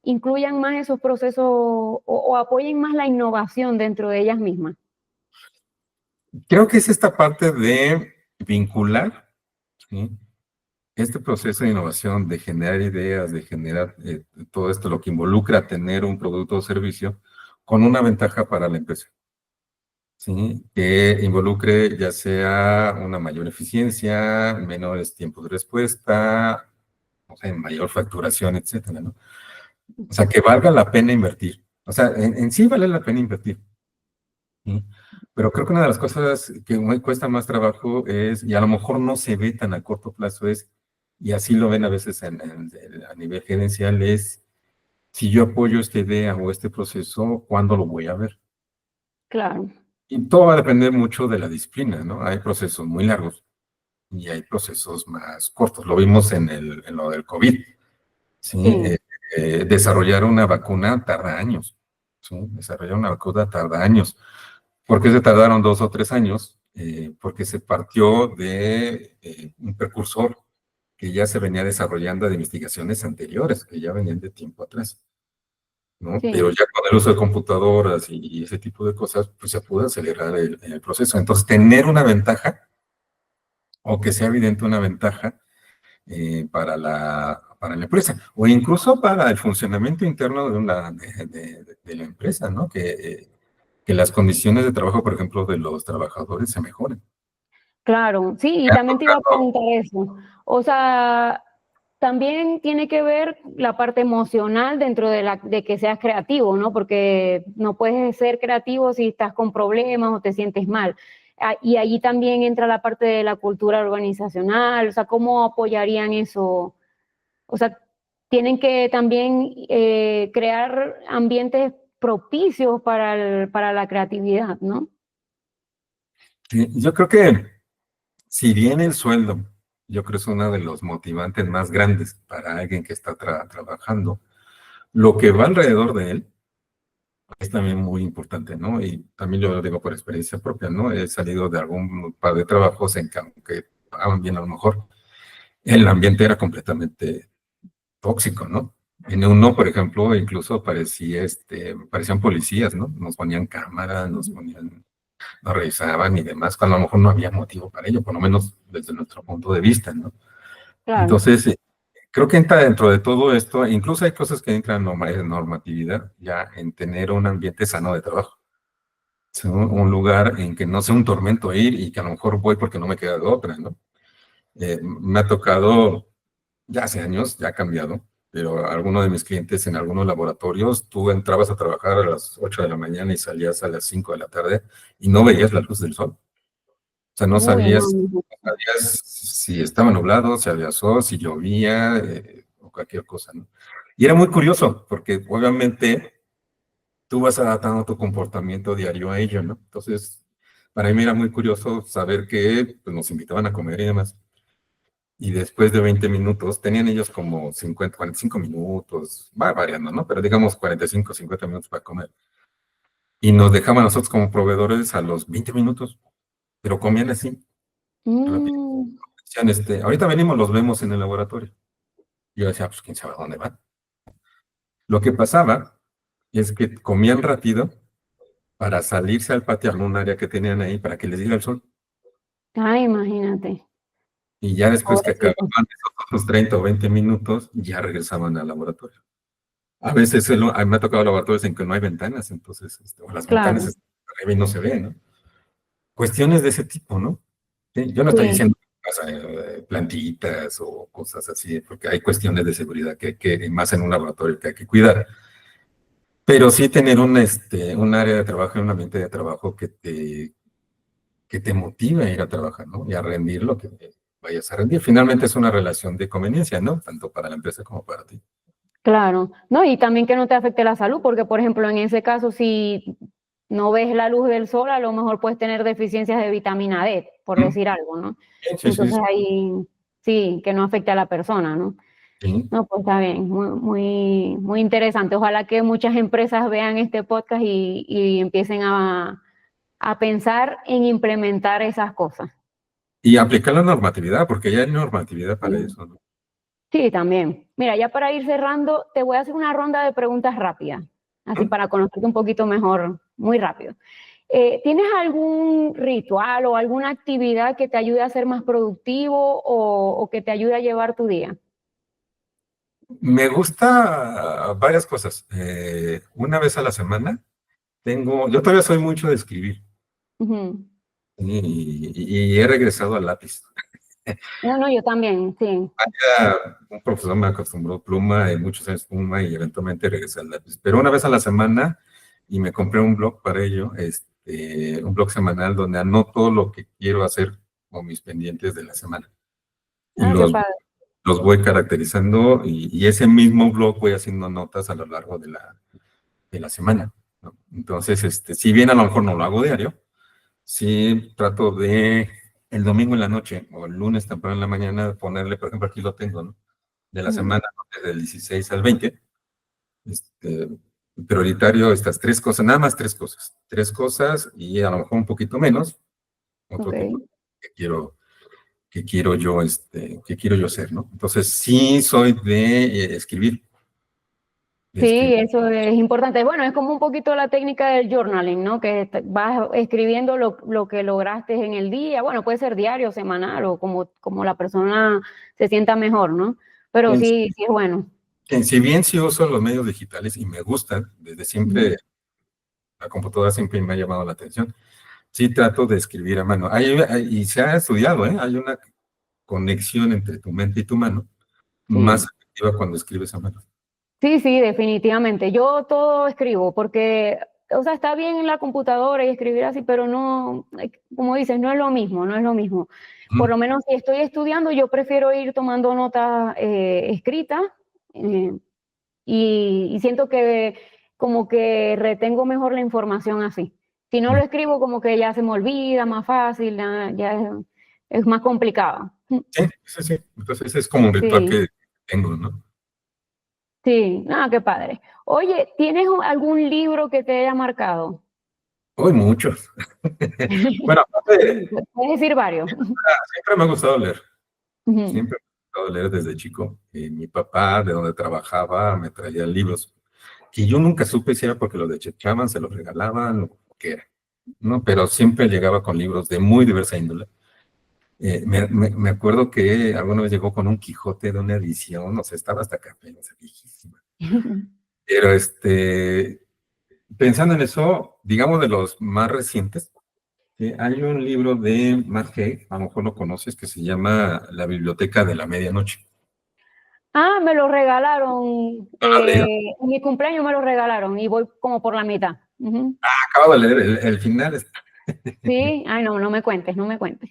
incluyan más esos procesos o apoyen más la innovación dentro de ellas mismas? Creo que es esta parte de vincular, ¿sí? Este proceso de innovación, de generar ideas, de generar todo esto, lo que involucra tener un producto o servicio, con una ventaja para la empresa, ¿sí? Que involucre ya sea una mayor eficiencia, menores tiempos de respuesta, o sea, mayor facturación, etcétera, ¿no? O sea, que valga la pena invertir. O sea, en sí vale la pena invertir, ¿sí? Pero creo que una de las cosas que me cuesta más trabajo es, y a lo mejor no se ve tan a corto plazo, es, y así lo ven a veces a nivel gerencial, es si yo apoyo esta idea o este proceso, ¿cuándo lo voy a ver? Claro, Y todo va a depender mucho de la disciplina, ¿no? Hay procesos muy largos y hay procesos más cortos. Lo vimos en lo del COVID, ¿sí? sí, Desarrollar una vacuna tarda años, ¿sí? Desarrollar una vacuna tarda años. ¿Por qué se tardaron 2 o 3 años? Porque se partió de un precursor que ya se venía desarrollando de investigaciones anteriores, que ya venían de tiempo atrás, ¿no? Pero sí, ya con el uso de computadoras y ese tipo de cosas, pues se pudo acelerar el proceso. Entonces, tener una ventaja, o que sea evidente una ventaja para la empresa, o incluso para el funcionamiento interno de la empresa, ¿no? Que las condiciones de trabajo, por ejemplo, de los trabajadores se mejoren. claro. Sí, y Me ha también te iba a tocado, preguntar eso. O sea, también tiene que ver la parte emocional dentro de que seas creativo, ¿no? Porque no puedes ser creativo si estás con problemas o te sientes mal. Y allí también entra la parte de la cultura organizacional, o sea, ¿cómo apoyarían eso? O sea, tienen que también crear ambientes propicios para la creatividad, ¿no? yo creo que si bien el sueldo, yo creo es uno de los motivantes más grandes para alguien que está trabajando, lo que va alrededor de él es también muy importante, ¿no? Y también yo lo digo por experiencia propia, ¿no? He salido de algún par de trabajos en que, aunque pagaban bien a lo mejor, el ambiente era completamente tóxico, ¿no? En uno, por ejemplo, incluso parecían policías, ¿no? Nos ponían cámaras, nos revisaban y demás, cuando a lo mejor no había motivo para ello, por lo menos desde nuestro punto de vista, ¿no? Claro, Entonces, creo que entra dentro de todo esto, incluso hay cosas que entran en normatividad, ya en tener un ambiente sano de trabajo. ¿Sí? Un lugar en que no sea un tormento ir y que a lo mejor voy porque no me queda de otra, ¿no? Me ha tocado, ya hace años, ya ha cambiado, pero algunos de mis clientes en algunos laboratorios, tú entrabas a trabajar a las 8 de la mañana y salías a las 5 de la tarde y no veías la luz del sol. O sea, no uy, no, sabías, si estaba nublado, si había sol, si llovía, o cualquier cosa, ¿no? Y era muy curioso, porque obviamente tú vas adaptando tu comportamiento diario a ello, ¿no? Entonces, para mí era muy curioso saber que pues, nos invitaban a comer y demás. Y después de 20 minutos, tenían ellos como 50, 45 minutos, va variando, ¿no? Pero digamos 45, 50 minutos para comer. Y nos dejaban a nosotros como proveedores a los 20 minutos, pero comían así, rápido. Mm, Decían, ahorita venimos, los vemos en el laboratorio. Y yo decía, pues quién sabe a dónde van. Lo que pasaba es que comían rápido para salirse al patio a un área que tenían ahí para que les diera el sol. ay, imagínate. Y ya después que acababan Pobrecito. esos otros 30 o 20 minutos, ya regresaban al laboratorio. A veces a mí me ha tocado laboratorios en que no hay ventanas, entonces, o las ventanas Claro, están arriba y no se ven, ¿no? Cuestiones de ese tipo, ¿no? Sí, yo no estoy sí, diciendo plantitas o cosas así, porque hay cuestiones de seguridad más en un laboratorio que hay que cuidar. Pero sí tener un área de trabajo, un ambiente de trabajo que te motive a ir a trabajar, ¿no? Y a rendir lo que vayas a rendir. Finalmente es una relación de conveniencia, ¿no? Tanto para la empresa como para ti. claro. No, y también que no te afecte la salud, porque por ejemplo, en ese caso, si no ves la luz del sol, a lo mejor puedes tener deficiencias de vitamina D, por ¿Mm? decir algo, ¿no? Sí, sí, Entonces sí. ahí sí, que no afecte a la persona, ¿no? Sí. No, pues está bien, muy, muy, muy interesante. Ojalá que muchas empresas vean este podcast y empiecen a pensar en implementar esas cosas. Y aplicar la normatividad, porque ya hay normatividad para Sí. eso, ¿no? Sí, también. Mira, ya para ir cerrando, te voy a hacer una ronda de preguntas rápidas, así ¿Mm? para conocerte un poquito mejor, muy rápido. ¿Tienes algún ritual o alguna actividad que te ayude a ser más productivo o que te ayude a llevar tu día? Me gusta varias cosas. Una vez a la semana yo todavía soy mucho de escribir Ujú. y he regresado al lápiz. No, no, yo también, sí. Un profesor me acostumbró pluma, y muchos años pluma y eventualmente regresé al lápiz. Pero una vez a la semana y me compré un blog para ello, un blog semanal donde anoto lo que quiero hacer o mis pendientes de la semana. Y Ah, qué padre. los voy caracterizando y ese mismo blog voy haciendo notas a lo largo de la semana, ¿no? Entonces, si bien a lo mejor no lo hago diario, sí trato de el domingo en la noche o el lunes temprano en la mañana ponerle, por ejemplo, aquí lo tengo, ¿no? De la Ujú. semana, ¿no? Desde el 16 al 20, este, prioritario estas tres cosas, nada más tres cosas y a lo mejor un poquito menos, otro Ok. tipo que quiero yo ser, ¿no? Entonces, sí soy de escribir, de Sí, escribir. eso es importante. Bueno, es como un poquito la técnica del journaling, ¿no? Que vas escribiendo lo que lograste en el día. Bueno, puede ser diario, semanal o como la persona se sienta mejor, ¿no? Pero En- sí, sí es bueno. si bien sí uso los medios digitales y me gustan, desde Ujú. siempre la computadora siempre me ha llamado la atención, sí trato de escribir a mano. Y se ha estudiado, ¿eh? Hay una conexión entre tu mente y tu mano más Sí. efectiva cuando escribes a mano. Sí, sí, definitivamente. Yo todo escribo porque, o sea, está bien en la computadora y escribir así, pero no, como dices, no es lo mismo, no es lo mismo. Por Ujú. lo menos si estoy estudiando, yo prefiero ir tomando notas escritas eh, y siento que como que retengo mejor la información así. Si no lo escribo, como que ya se me olvida más fácil, ya es más complicado. Sí, sí, sí. Entonces es como un ritual Sí. que tengo, ¿no? Sí, nada, qué padre. Oye, ¿tienes algún libro que te haya marcado? Hoy muchos. Bueno, aparte, Puedes decir varios. siempre me ha gustado leer. Ujú. Siempre me ha gustado leer desde chico. Mi papá, de donde trabajaba, me traía libros que yo nunca supe si era porque los desechaban, se los regalaban o qué era, ¿no? Pero siempre llegaba con libros de muy diversa índole. Me acuerdo que alguna vez llegó con un Quijote de una edición, o sea, estaba hasta acá, o sea, viejísima. Pero pensando en eso, digamos de los más recientes, hay un libro de Matt Haig, a lo mejor lo conoces, que se llama La Biblioteca de la Medianoche. Ah, me lo regalaron. ¿Lo has leído? En mi cumpleaños me lo regalaron y voy como por la mitad. Ujú. Acabo de leer el final. Sí, ay, no, no me cuentes, no me cuentes.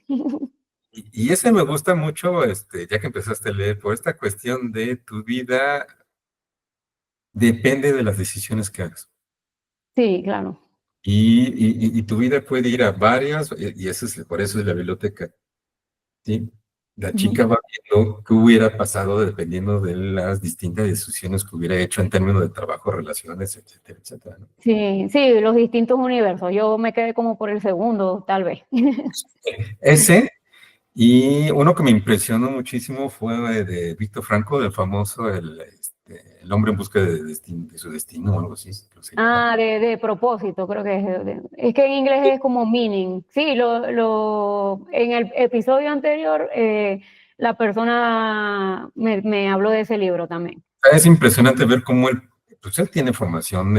Y ese me gusta mucho, ya que empezaste a leer, por esta cuestión de tu vida depende de las decisiones que hagas. Sí, claro. y tu vida puede ir a varias, y por eso es la biblioteca, ¿sí? La Ujú. chica va viendo qué hubiera pasado dependiendo de las distintas decisiones que hubiera hecho en términos de trabajo, relaciones, etcétera, etcétera, ¿no? Sí, sí, los distintos universos. Yo me quedé como por el segundo, tal vez. Ese, y uno que me impresionó muchísimo fue de Víctor Franco, del famoso el hombre en busca de su destino, o algo así, creo que se llama. Ah, de propósito, creo que es. Es que en inglés es como meaning. Sí, en el episodio anterior, la persona me habló de ese libro también. Es impresionante ver cómo pues él tiene formación,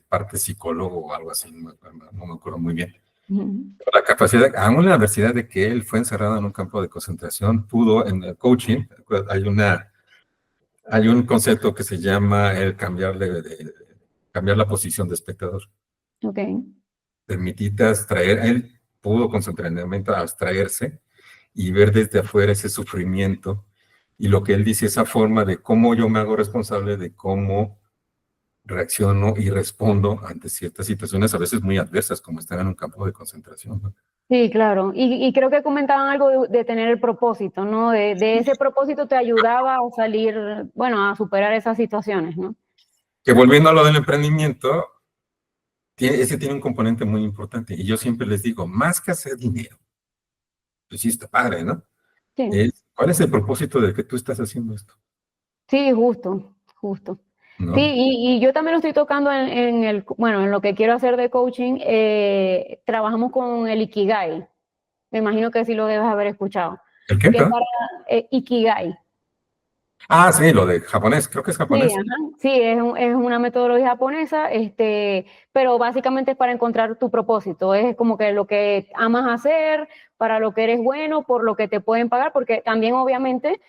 parte psicólogo o algo así, no me acuerdo muy bien. Ujú. La capacidad, aún en la adversidad de que él fue encerrado en un campo de concentración, pudo en el coaching, hay un concepto que se llama el cambiar la posición de espectador. Ok. Permitite abstraer, él pudo con su entrenamiento abstraerse y ver desde afuera ese sufrimiento y lo que él dice, esa forma de cómo yo me hago responsable de cómo reacciono y respondo ante ciertas situaciones a veces muy adversas, como estar en un campo de concentración, ¿no? Sí, claro. Y creo que comentaban algo de tener el propósito, ¿no? De ese propósito te ayudaba a salir, bueno, a superar esas situaciones, ¿no? Que volviendo a lo del emprendimiento, ese tiene un componente muy importante. Y yo siempre les digo, más que hacer dinero, pues sí está padre, ¿no? Sí, ¿Cuál es el propósito de que tú estás haciendo esto? sí, justo, justo. Sí, ¿No? y yo también lo estoy tocando bueno, en lo que quiero hacer de coaching, trabajamos con el Ikigai. Me imagino que sí lo debes haber escuchado. ¿El qué, Que es perdón? para Ikigai. Ah, sí, lo de japonés, creo que es Sí, japonés. ajá, sí, es una metodología japonesa, pero básicamente es para encontrar tu propósito, es como que lo que amas hacer, para lo que eres bueno, por lo que te pueden pagar, porque también obviamente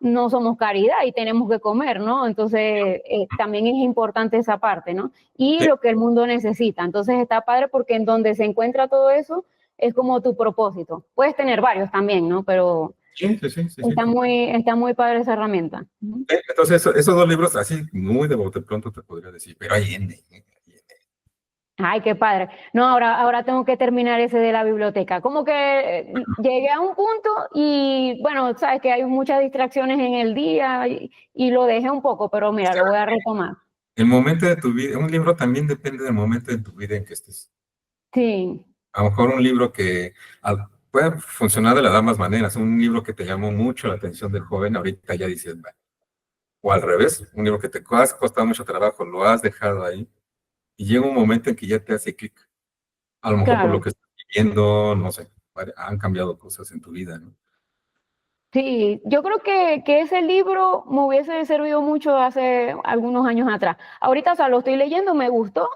no somos caridad y tenemos que comer, ¿no? Entonces, también es importante esa parte, ¿no? Y Sí, lo que el mundo necesita. Entonces, está padre porque en donde se encuentra todo eso es como tu propósito. Puedes tener varios también, ¿no? Pero sí, sí, sí, sí, sí. está muy padre esa herramienta. Ujú. Entonces, esos dos libros, así muy de bote pronto te podría decir, pero hay N. Ay, qué padre. No, ahora tengo que terminar ese de la biblioteca. Como que llegué a un punto y bueno, sabes que hay muchas distracciones en el día y lo dejé un poco, pero mira, lo voy a retomar. El momento de tu vida, un libro también depende del momento de tu vida en que estés. Sí, A lo mejor un libro que puede funcionar de las ambas maneras. Un libro que te llamó mucho la atención del joven, ahorita ya dices, "Bah". O al revés, un libro que te has costado mucho trabajo, lo has dejado ahí, y llega un momento en que ya te hace clic. A lo mejor por lo claro. que estás viviendo, no sé, han cambiado cosas en tu vida, ¿no? Sí, yo creo que ese libro me hubiese servido mucho hace algunos años atrás. Ahorita, o sea, lo estoy leyendo, me gustó,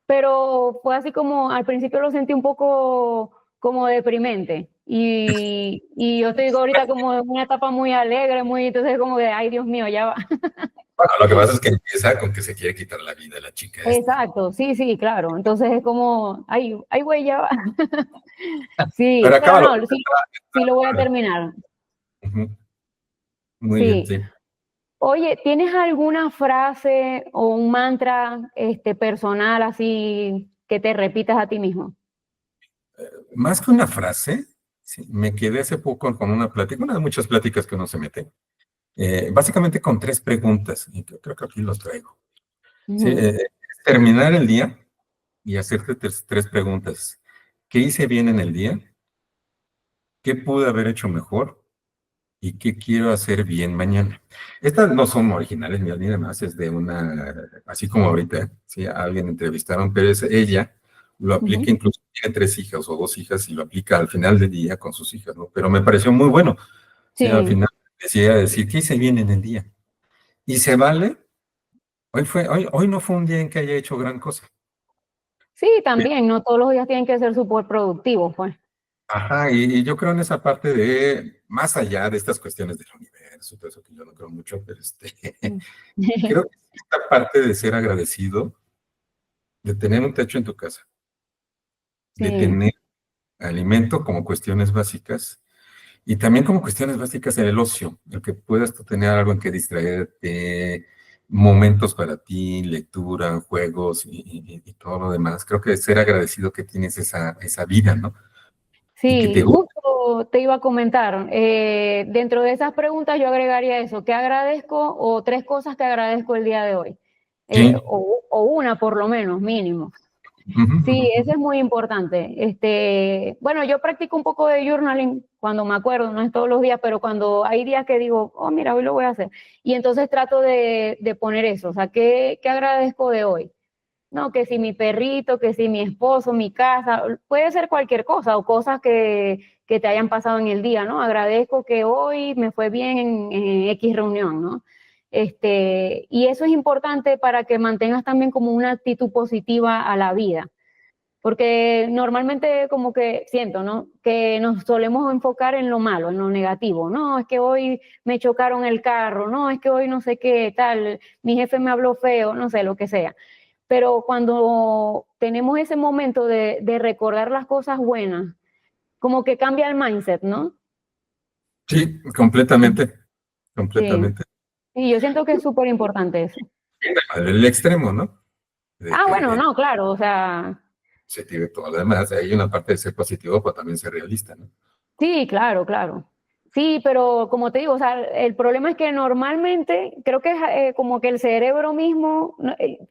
pero fue así como al principio lo sentí un poco como deprimente. Y yo te digo ahorita como en una etapa muy alegre, muy, entonces como de, ay Dios mío, ya va. Bueno, lo que pasa es que empieza con que se quiere quitar la vida la chica esta, ¿no? Exacto, sí, sí, claro. Entonces es como, ay güey, ya va. Sí, Pero pero acábalo. no, sí lo voy a terminar. Ujú. Muy bien, Sí. sí. Oye, ¿tienes alguna frase o un mantra personal así que te repitas a ti mismo? Más que una frase, sí, me quedé hace poco con una plática, una de muchas pláticas que uno se mete, básicamente con tres preguntas, y creo que aquí los traigo. Sí, Ujú. terminar el día y hacerte tres preguntas. ¿Qué hice bien en el día? ¿Qué pude haber hecho mejor? ¿Y qué quiero hacer bien mañana? Estas no son originales ni demás, es de una, así como ahorita, sí, a alguien entrevistaron, pero es ella, lo aplica Ujú. incluso, tiene tres hijas o dos hijas y lo aplica al final del día con sus hijas, ¿no? Pero me pareció muy bueno, sí, al Sí, final decía decir, ¿qué hice bien en el día? Y se vale, hoy no fue un día en que haya hecho gran cosa. sí, también, no todos los días tienen que ser súper productivos, pues. Ajá, y yo creo en esa parte de, más allá de estas cuestiones del universo, todo eso que yo no creo mucho, pero Mm. creo que esta parte de ser agradecido, de tener un techo en tu casa, de Sí, tener alimento como cuestiones básicas y también como cuestiones básicas en el ocio, el que puedas tú tener algo en que distraerte, momentos para ti, lectura, juegos y todo lo demás. Creo que ser agradecido que tienes esa vida, ¿no? Y que Sí, te gusta. justo te iba a comentar, dentro de esas preguntas yo agregaría eso, ¿qué agradezco o tres cosas que agradezco el día de hoy? Sí. O una por lo menos, mínimo. Ujú, Sí, ujú. eso es muy importante. Bueno, yo practico un poco de journaling cuando me acuerdo, no es todos los días, pero cuando hay días que digo, oh, mira, hoy lo voy a hacer. Y entonces trato de poner eso, o sea, ¿qué agradezco de hoy? No, que si mi perrito, que si mi esposo, mi casa, puede ser cualquier cosa o cosas que te hayan pasado en el día, ¿no? Agradezco que hoy me fue bien en X reunión, ¿no? Y eso es importante para que mantengas también como una actitud positiva a la vida, porque normalmente como que siento, ¿no? Que nos solemos enfocar en lo malo, en lo negativo. No, es que hoy me chocaron el carro, no, es que hoy no sé qué tal, mi jefe me habló feo, no sé, lo que sea. Pero cuando tenemos ese momento de recordar las cosas buenas, como que cambia el mindset, ¿no? Sí, completamente, Sí, completamente. y yo siento que es súper importante eso. El extremo, ¿no? De Ah, bueno, que no, claro, o sea, se tiene todo lo demás. Hay una parte de ser positivo, pero también ser realista, ¿no? sí, claro, claro. Sí, pero como te digo, o sea, el problema es que normalmente creo que es como que el cerebro mismo,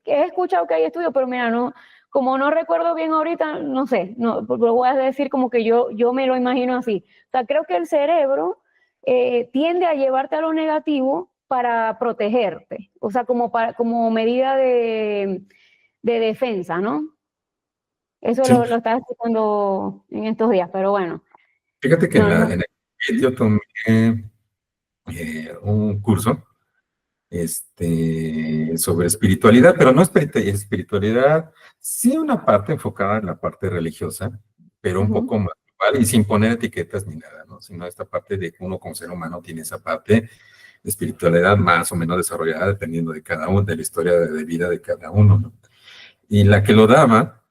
he escuchado que hay estudios, pero mira, no, como no recuerdo bien ahorita, no sé, no, lo voy a decir como que yo me lo imagino así. O sea, creo que el cerebro tiende a llevarte a lo negativo para protegerte, o sea, como medida de defensa, ¿no? Eso Sí. lo estaba escuchando en estos días, pero bueno, Fíjate que no, no. en el yo tomé un curso sobre espiritualidad, pero no espiritualidad, sí una parte enfocada en la parte religiosa, pero un Ujú. poco más global y sin poner etiquetas ni nada, ¿no? Sino esta parte de que uno como ser humano tiene esa parte de espiritualidad más o menos desarrollada dependiendo de cada uno, de la historia de vida de cada uno, ¿no? Y la que lo daba,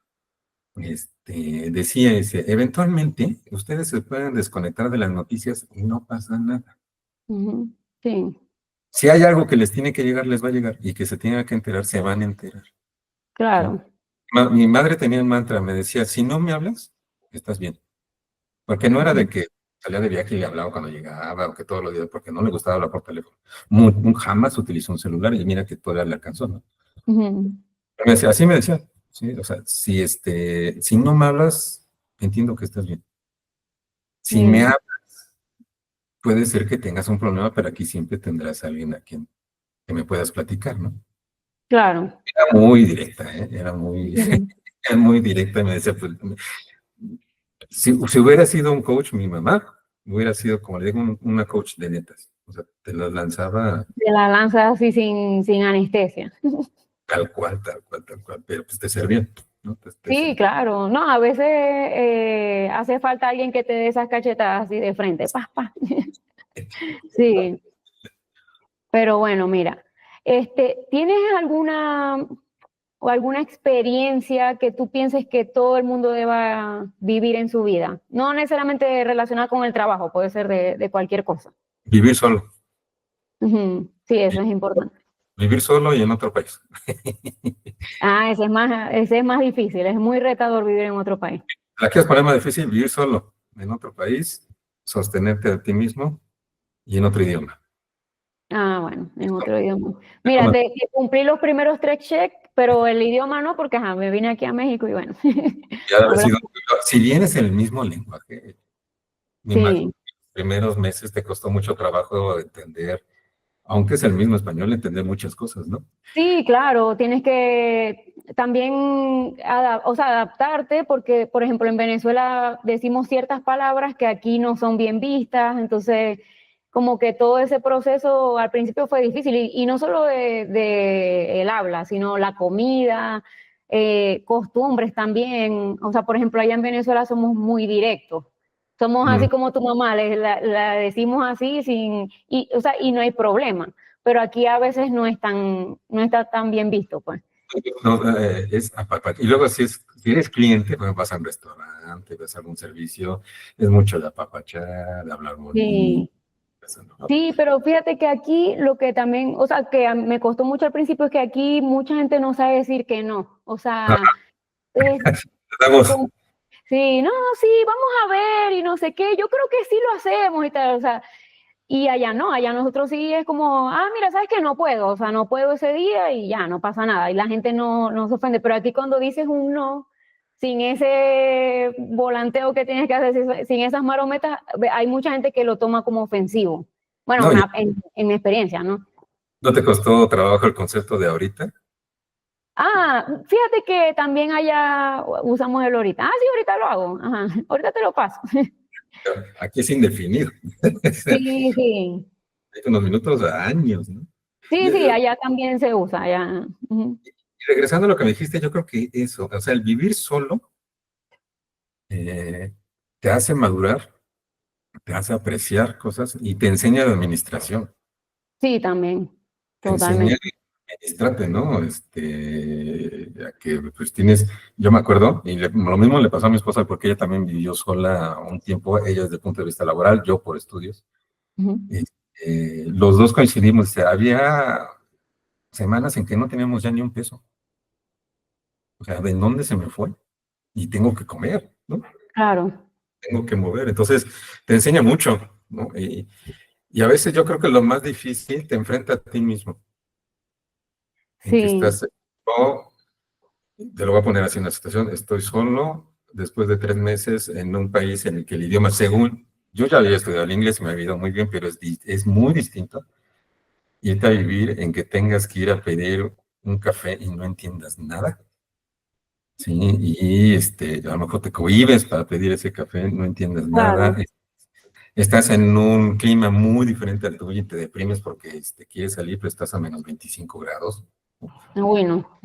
decía, eventualmente ustedes se pueden desconectar de las noticias y no pasa nada. Ujú. Sí, Si hay algo que les tiene que llegar, les va a llegar, y que se tenga que enterar, se van a enterar, ¿sí? claro. Mi madre tenía un mantra, me decía, si no me hablas, estás bien. Porque no era de Ujú. que salía de viaje y le hablaba cuando llegaba, o que todos los días, porque no le gustaba hablar por teléfono. Jamás utilizó un celular, y mira que todavía le alcanzó, ¿no? Ujú. Me decía, así me decía, ¿sí? O sea, si no me hablas, entiendo que estás bien. Si me Sí, hablas, puede ser que tengas un problema, pero aquí siempre tendrás a alguien a quien que me puedas platicar, ¿no? claro. Era muy directa, ¿eh? Era muy, Ujú. era muy directa y me decía, pues, si hubiera sido un coach, mi mamá, hubiera sido, como le digo, una coach de netas. O sea, te las lanzaba De la lanza así sin anestesia. tal cual, tal cual, tal cual, pero pues te servían, ¿no? Te Sí, servían. claro. No, a veces hace falta alguien que te dé esas cachetadas así de frente. Pa, pa. Sí, pero bueno, mira, ¿tienes alguna experiencia que tú pienses que todo el mundo deba vivir en su vida? No necesariamente relacionada con el trabajo, puede ser de cualquier cosa. Vivir solo, Ujú. Sí, eso es importante. vivir solo y en otro país. Ah, ese es más difícil, es muy retador vivir en otro país. La quieres poner más difícil, vivir solo en otro país, sostenerte a ti mismo y en otro idioma. Ah, bueno, en otro idioma. Eso Mira, no- te cumplí los primeros tres checks, pero el idioma no, porque ajá, me vine aquí a México y bueno, Ya debe haber habla. sido, si bien es el mismo lenguaje, me imagino Sí, que los primeros meses te costó mucho trabajo entender, aunque es el mismo español, entender muchas cosas, ¿no? sí, claro, tienes que también o sea, adaptarte, porque, por ejemplo, en Venezuela decimos ciertas palabras que aquí no son bien vistas, entonces como que todo ese proceso al principio fue difícil, y no solo de el habla, sino la comida, costumbres también. O sea, por ejemplo, allá en Venezuela somos muy directos. Somos Mm. así como tu mamá, la decimos así o sea, y no hay problema, pero aquí a veces no está tan bien visto, pues. No, y luego si eres cliente, pues vas a un restaurante, vas a algún servicio, es mucho de apapachar, de hablar bonito, Sí, Sí, pero fíjate que aquí lo que también, o sea, que me costó mucho al principio es que aquí mucha gente no sabe decir que no. O sea, es Estamos, como, sí, no, sí, vamos a ver y no sé qué, yo creo que sí lo hacemos y tal, o sea, y allá no, allá nosotros sí es como, ah, mira, sabes que no puedo, o sea, no puedo ese día y ya, no pasa nada, y la gente no se ofende, pero aquí cuando dices un no, sin ese volanteo que tienes que hacer, sin esas marometas, hay mucha gente que lo toma como ofensivo. Bueno, no, en mi experiencia, ¿no? ¿no te costó trabajo el concepto de ahorita? Ah, fíjate que también allá usamos el ahorita. Ah, sí, ahorita lo hago. Ajá, ahorita te lo paso. Aquí es indefinido. Sí, sí. Unos minutos a años, ¿no? Sí, Y, sí, allá también se usa, allá. Ujú. regresando a lo que me dijiste, yo creo que eso, o sea, el vivir solo eh, te hace madurar, te hace apreciar cosas y te enseña de administración, Sí, también, te enseña totalmente. a administrarte, ¿no? A que pues tienes, yo me acuerdo, y lo mismo le pasó a mi esposa porque ella también vivió sola un tiempo, ella desde el punto de vista laboral, yo por estudios. Ujú. Los dos coincidimos, o sea, había semanas en que no teníamos ya ni un peso, o sea, ¿de dónde se me fue? Y tengo que comer, ¿no? Claro, Tengo que mover. Entonces, te enseña mucho, ¿no? Y a veces yo creo que lo más difícil te enfrenta a ti mismo, en que sí. estás, yo te lo voy a poner así en la situación, estoy solo después de 3 meses en un país en el que el idioma, según, yo ya había estudiado el inglés y me ha ido muy bien, pero es muy distinto irte a vivir en que tengas que ir a pedir un café y no entiendas nada. Sí, y a lo mejor te cohibes para pedir ese café, no entiendes nada, Claro, estás en un clima muy diferente al tuyo y te deprimes porque quieres salir, pero estás a -25 grados. bueno.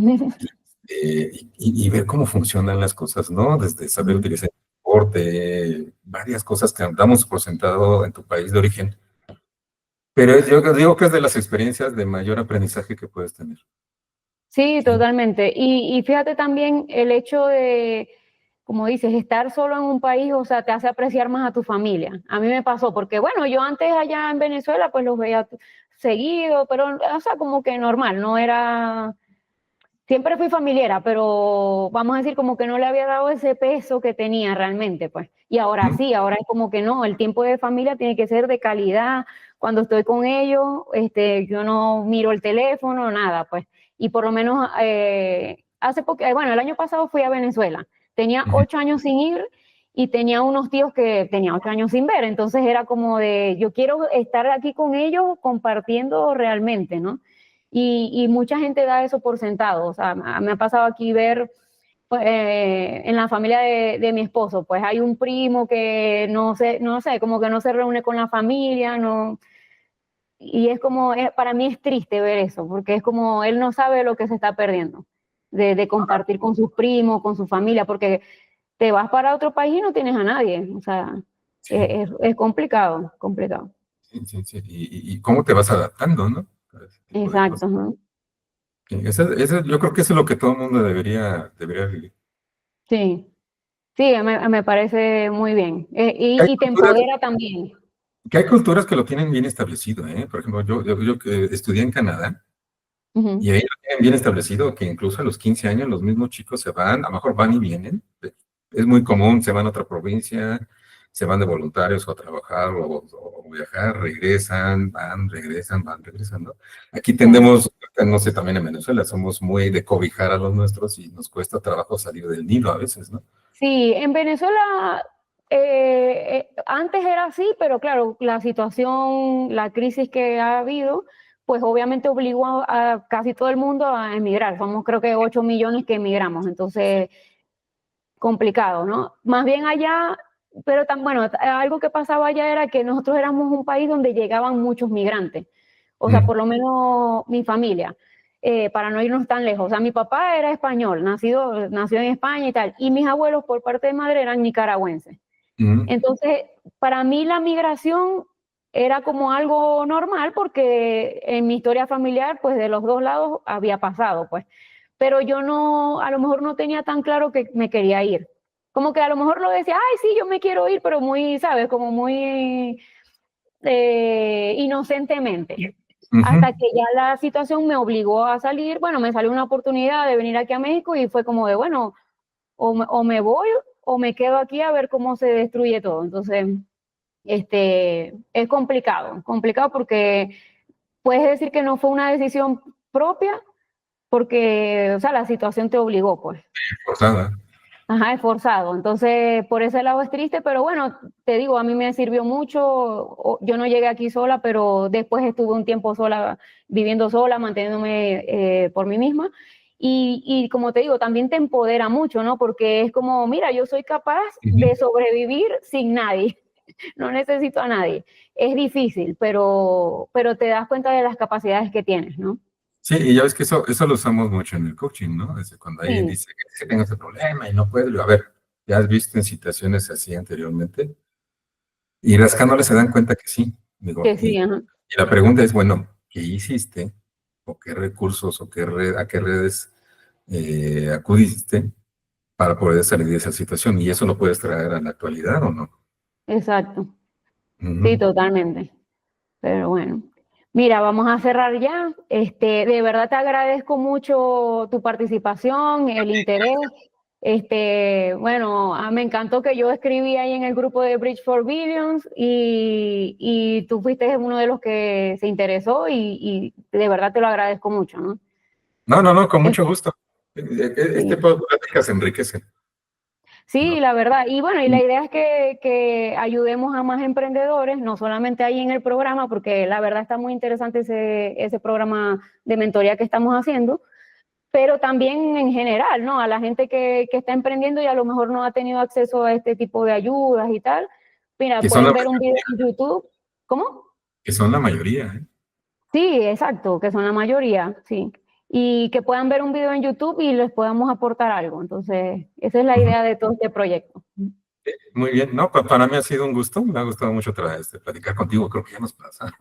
Y ver cómo funcionan las cosas, ¿no? Desde saber utilizar el transporte, varias cosas que damos por sentado en tu país de origen. Pero yo digo que es de las experiencias de mayor aprendizaje que puedes tener. Sí, Sí. totalmente. Y fíjate también el hecho de, como dices, estar solo en un país, o sea, te hace apreciar más a tu familia. A mí me pasó, porque bueno, yo antes allá en Venezuela, pues los veía seguido, pero, o sea, como que normal, no era, siempre fui familiar, pero vamos a decir como que no le había dado ese peso que tenía realmente, pues. Y ahora ¿Mm? sí, ahora es como que no, el tiempo de familia tiene que ser de calidad. Cuando estoy con ellos, yo no miro el teléfono, nada, pues. Y por lo menos hace poco, bueno, el año pasado fui a Venezuela. Tenía Ujú. 8 años sin ir y tenía unos tíos que tenía 8 años sin ver. Entonces era como de, yo quiero estar aquí con ellos compartiendo realmente, ¿no? Y mucha gente da eso por sentado. O sea, me ha pasado aquí ver pues, en la familia de mi esposo, pues hay un primo que no sé, como que no se reúne con la familia, no, y es como, para mí es triste ver eso, porque es como él no sabe lo que se está perdiendo, de compartir con sus primos, con su familia, porque te vas para otro país y no tienes a nadie, o sea, Sí, es complicado, complicado. sí, sí, sí. Y cómo te vas adaptando, ¿no? A ese tipo de cosas. Exacto, ¿no? Sí, yo creo que eso es lo que todo el mundo debería vivir. Sí, sí, me parece muy bien. Hay Y te culturas, empodera también. que hay culturas que lo tienen bien establecido, ¿eh? Por ejemplo, yo que estudié en Canadá Ujú. y ahí lo tienen bien establecido que incluso a los 15 años los mismos chicos se van, a lo mejor van y vienen. Es muy común, se van a otra provincia, se van de voluntarios o a trabajar o viajar, regresan, van, regresan, van, regresan, ¿no? Aquí Claro. tendemos, no sé, también en Venezuela, somos muy de cobijar a los nuestros y nos cuesta trabajo salir del nido a veces, ¿no? Sí, en Venezuela antes era así, pero claro, la situación, la crisis que ha habido, pues obviamente obligó a casi todo el mundo a emigrar. Somos creo que 8 millones que emigramos, entonces complicado, ¿no? Más bien allá, pero tan bueno, algo que pasaba allá era que nosotros éramos un país donde llegaban muchos migrantes, o sea, Mm, por lo menos mi familia, para no irnos tan lejos. O sea, mi papá era español, nació en España y tal, y mis abuelos por parte de madre eran nicaragüenses. mm, Entonces, para mí la migración era como algo normal porque en mi historia familiar, pues de los dos lados había pasado, pues. Pero yo no, a lo mejor no tenía tan claro que me quería ir. Como que a lo mejor lo decía, ay, sí, yo me quiero ir, pero muy, ¿sabes? Como muy, inocentemente. Ujú. Hasta que ya la situación me obligó a salir, bueno, me salió una oportunidad de venir aquí a México y fue como de, bueno, o me voy o me quedo aquí a ver cómo se destruye todo. Entonces, es complicado porque puedes decir que no fue una decisión propia porque, o sea, la situación te obligó, pues. Forzada. Ajá, es forzado. Entonces, por ese lado es triste, pero bueno, te digo, a mí me sirvió mucho. Yo no llegué aquí sola, pero después estuve un tiempo sola, viviendo sola, manteniéndome por mí misma. Y como te digo, también te empodera mucho, ¿no? Porque es como, mira, yo soy capaz Ujú. de sobrevivir sin nadie. No necesito a nadie. Es difícil, pero te das cuenta de las capacidades que tienes, ¿no? Sí, y ya ves que eso lo usamos mucho en el coaching, ¿no? Desde cuando alguien Sí, dice que tengo ese problema y no puedo, a ver, ¿ya has visto en situaciones así anteriormente? Y rascándole se dan cuenta que sí. Digo, que sí, ajá. y la pregunta es, bueno, ¿qué hiciste? ¿O qué recursos o a qué redes acudiste para poder salir de esa situación? Y eso lo puedes traer a la actualidad o no. Exacto. Sí, Ujú. totalmente. Pero bueno, mira, vamos a cerrar ya. De verdad te agradezco mucho tu participación, el interés. Bueno, me encantó que yo escribí ahí en el grupo de Bridge for Billions y tú fuiste uno de los que se interesó y de verdad te lo agradezco mucho, ¿no? No, no, no, con Es- mucho gusto. Este sí. tipo de pláticas enriquecen, Sí, ¿no? la verdad. Y bueno, y la idea es que ayudemos a más emprendedores, no solamente ahí en el programa, porque la verdad está muy interesante ese programa de mentoría que estamos haciendo, pero también en general, ¿no? A la gente que está emprendiendo y a lo mejor no ha tenido acceso a este tipo de ayudas y tal. Mira, Que son la pueden ver un video mayoría, en YouTube. ¿Cómo? que son la mayoría, ¿eh? Sí, exacto, que son la mayoría, sí. Y que puedan ver un video en YouTube y les podamos aportar algo. Entonces, esa es la Ujú. idea de todo este proyecto. Muy bien, no, para mí ha sido un gusto, me ha gustado mucho platicar contigo, creo que ya nos pasa.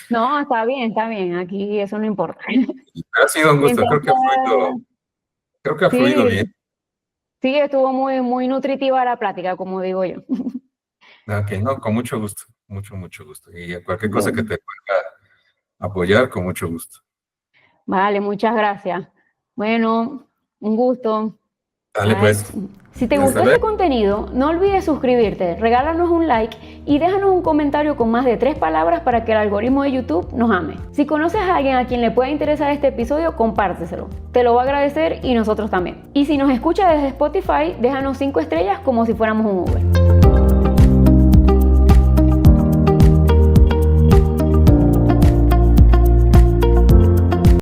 No, está bien, aquí eso no importa. Ha sido un gusto, Entonces, creo que ha fluido bien. sí, sí, estuvo muy nutritiva la plática, como digo yo. Ok, no, con mucho gusto, mucho gusto. Y cualquier cosa que Bueno, te pueda apoyar, con mucho gusto. vale, muchas gracias. Bueno, un gusto. Dale Ay, pues, si te hasta gustó luego. este contenido, no olvides suscribirte, regálanos un like y déjanos un comentario con más de 3 palabras para que el algoritmo de YouTube nos ame. Si conoces a alguien a quien le pueda interesar este episodio, compárteselo. Te lo va a agradecer y nosotros también. Y si nos escuchas desde Spotify, déjanos 5 estrellas como si fuéramos un Uber.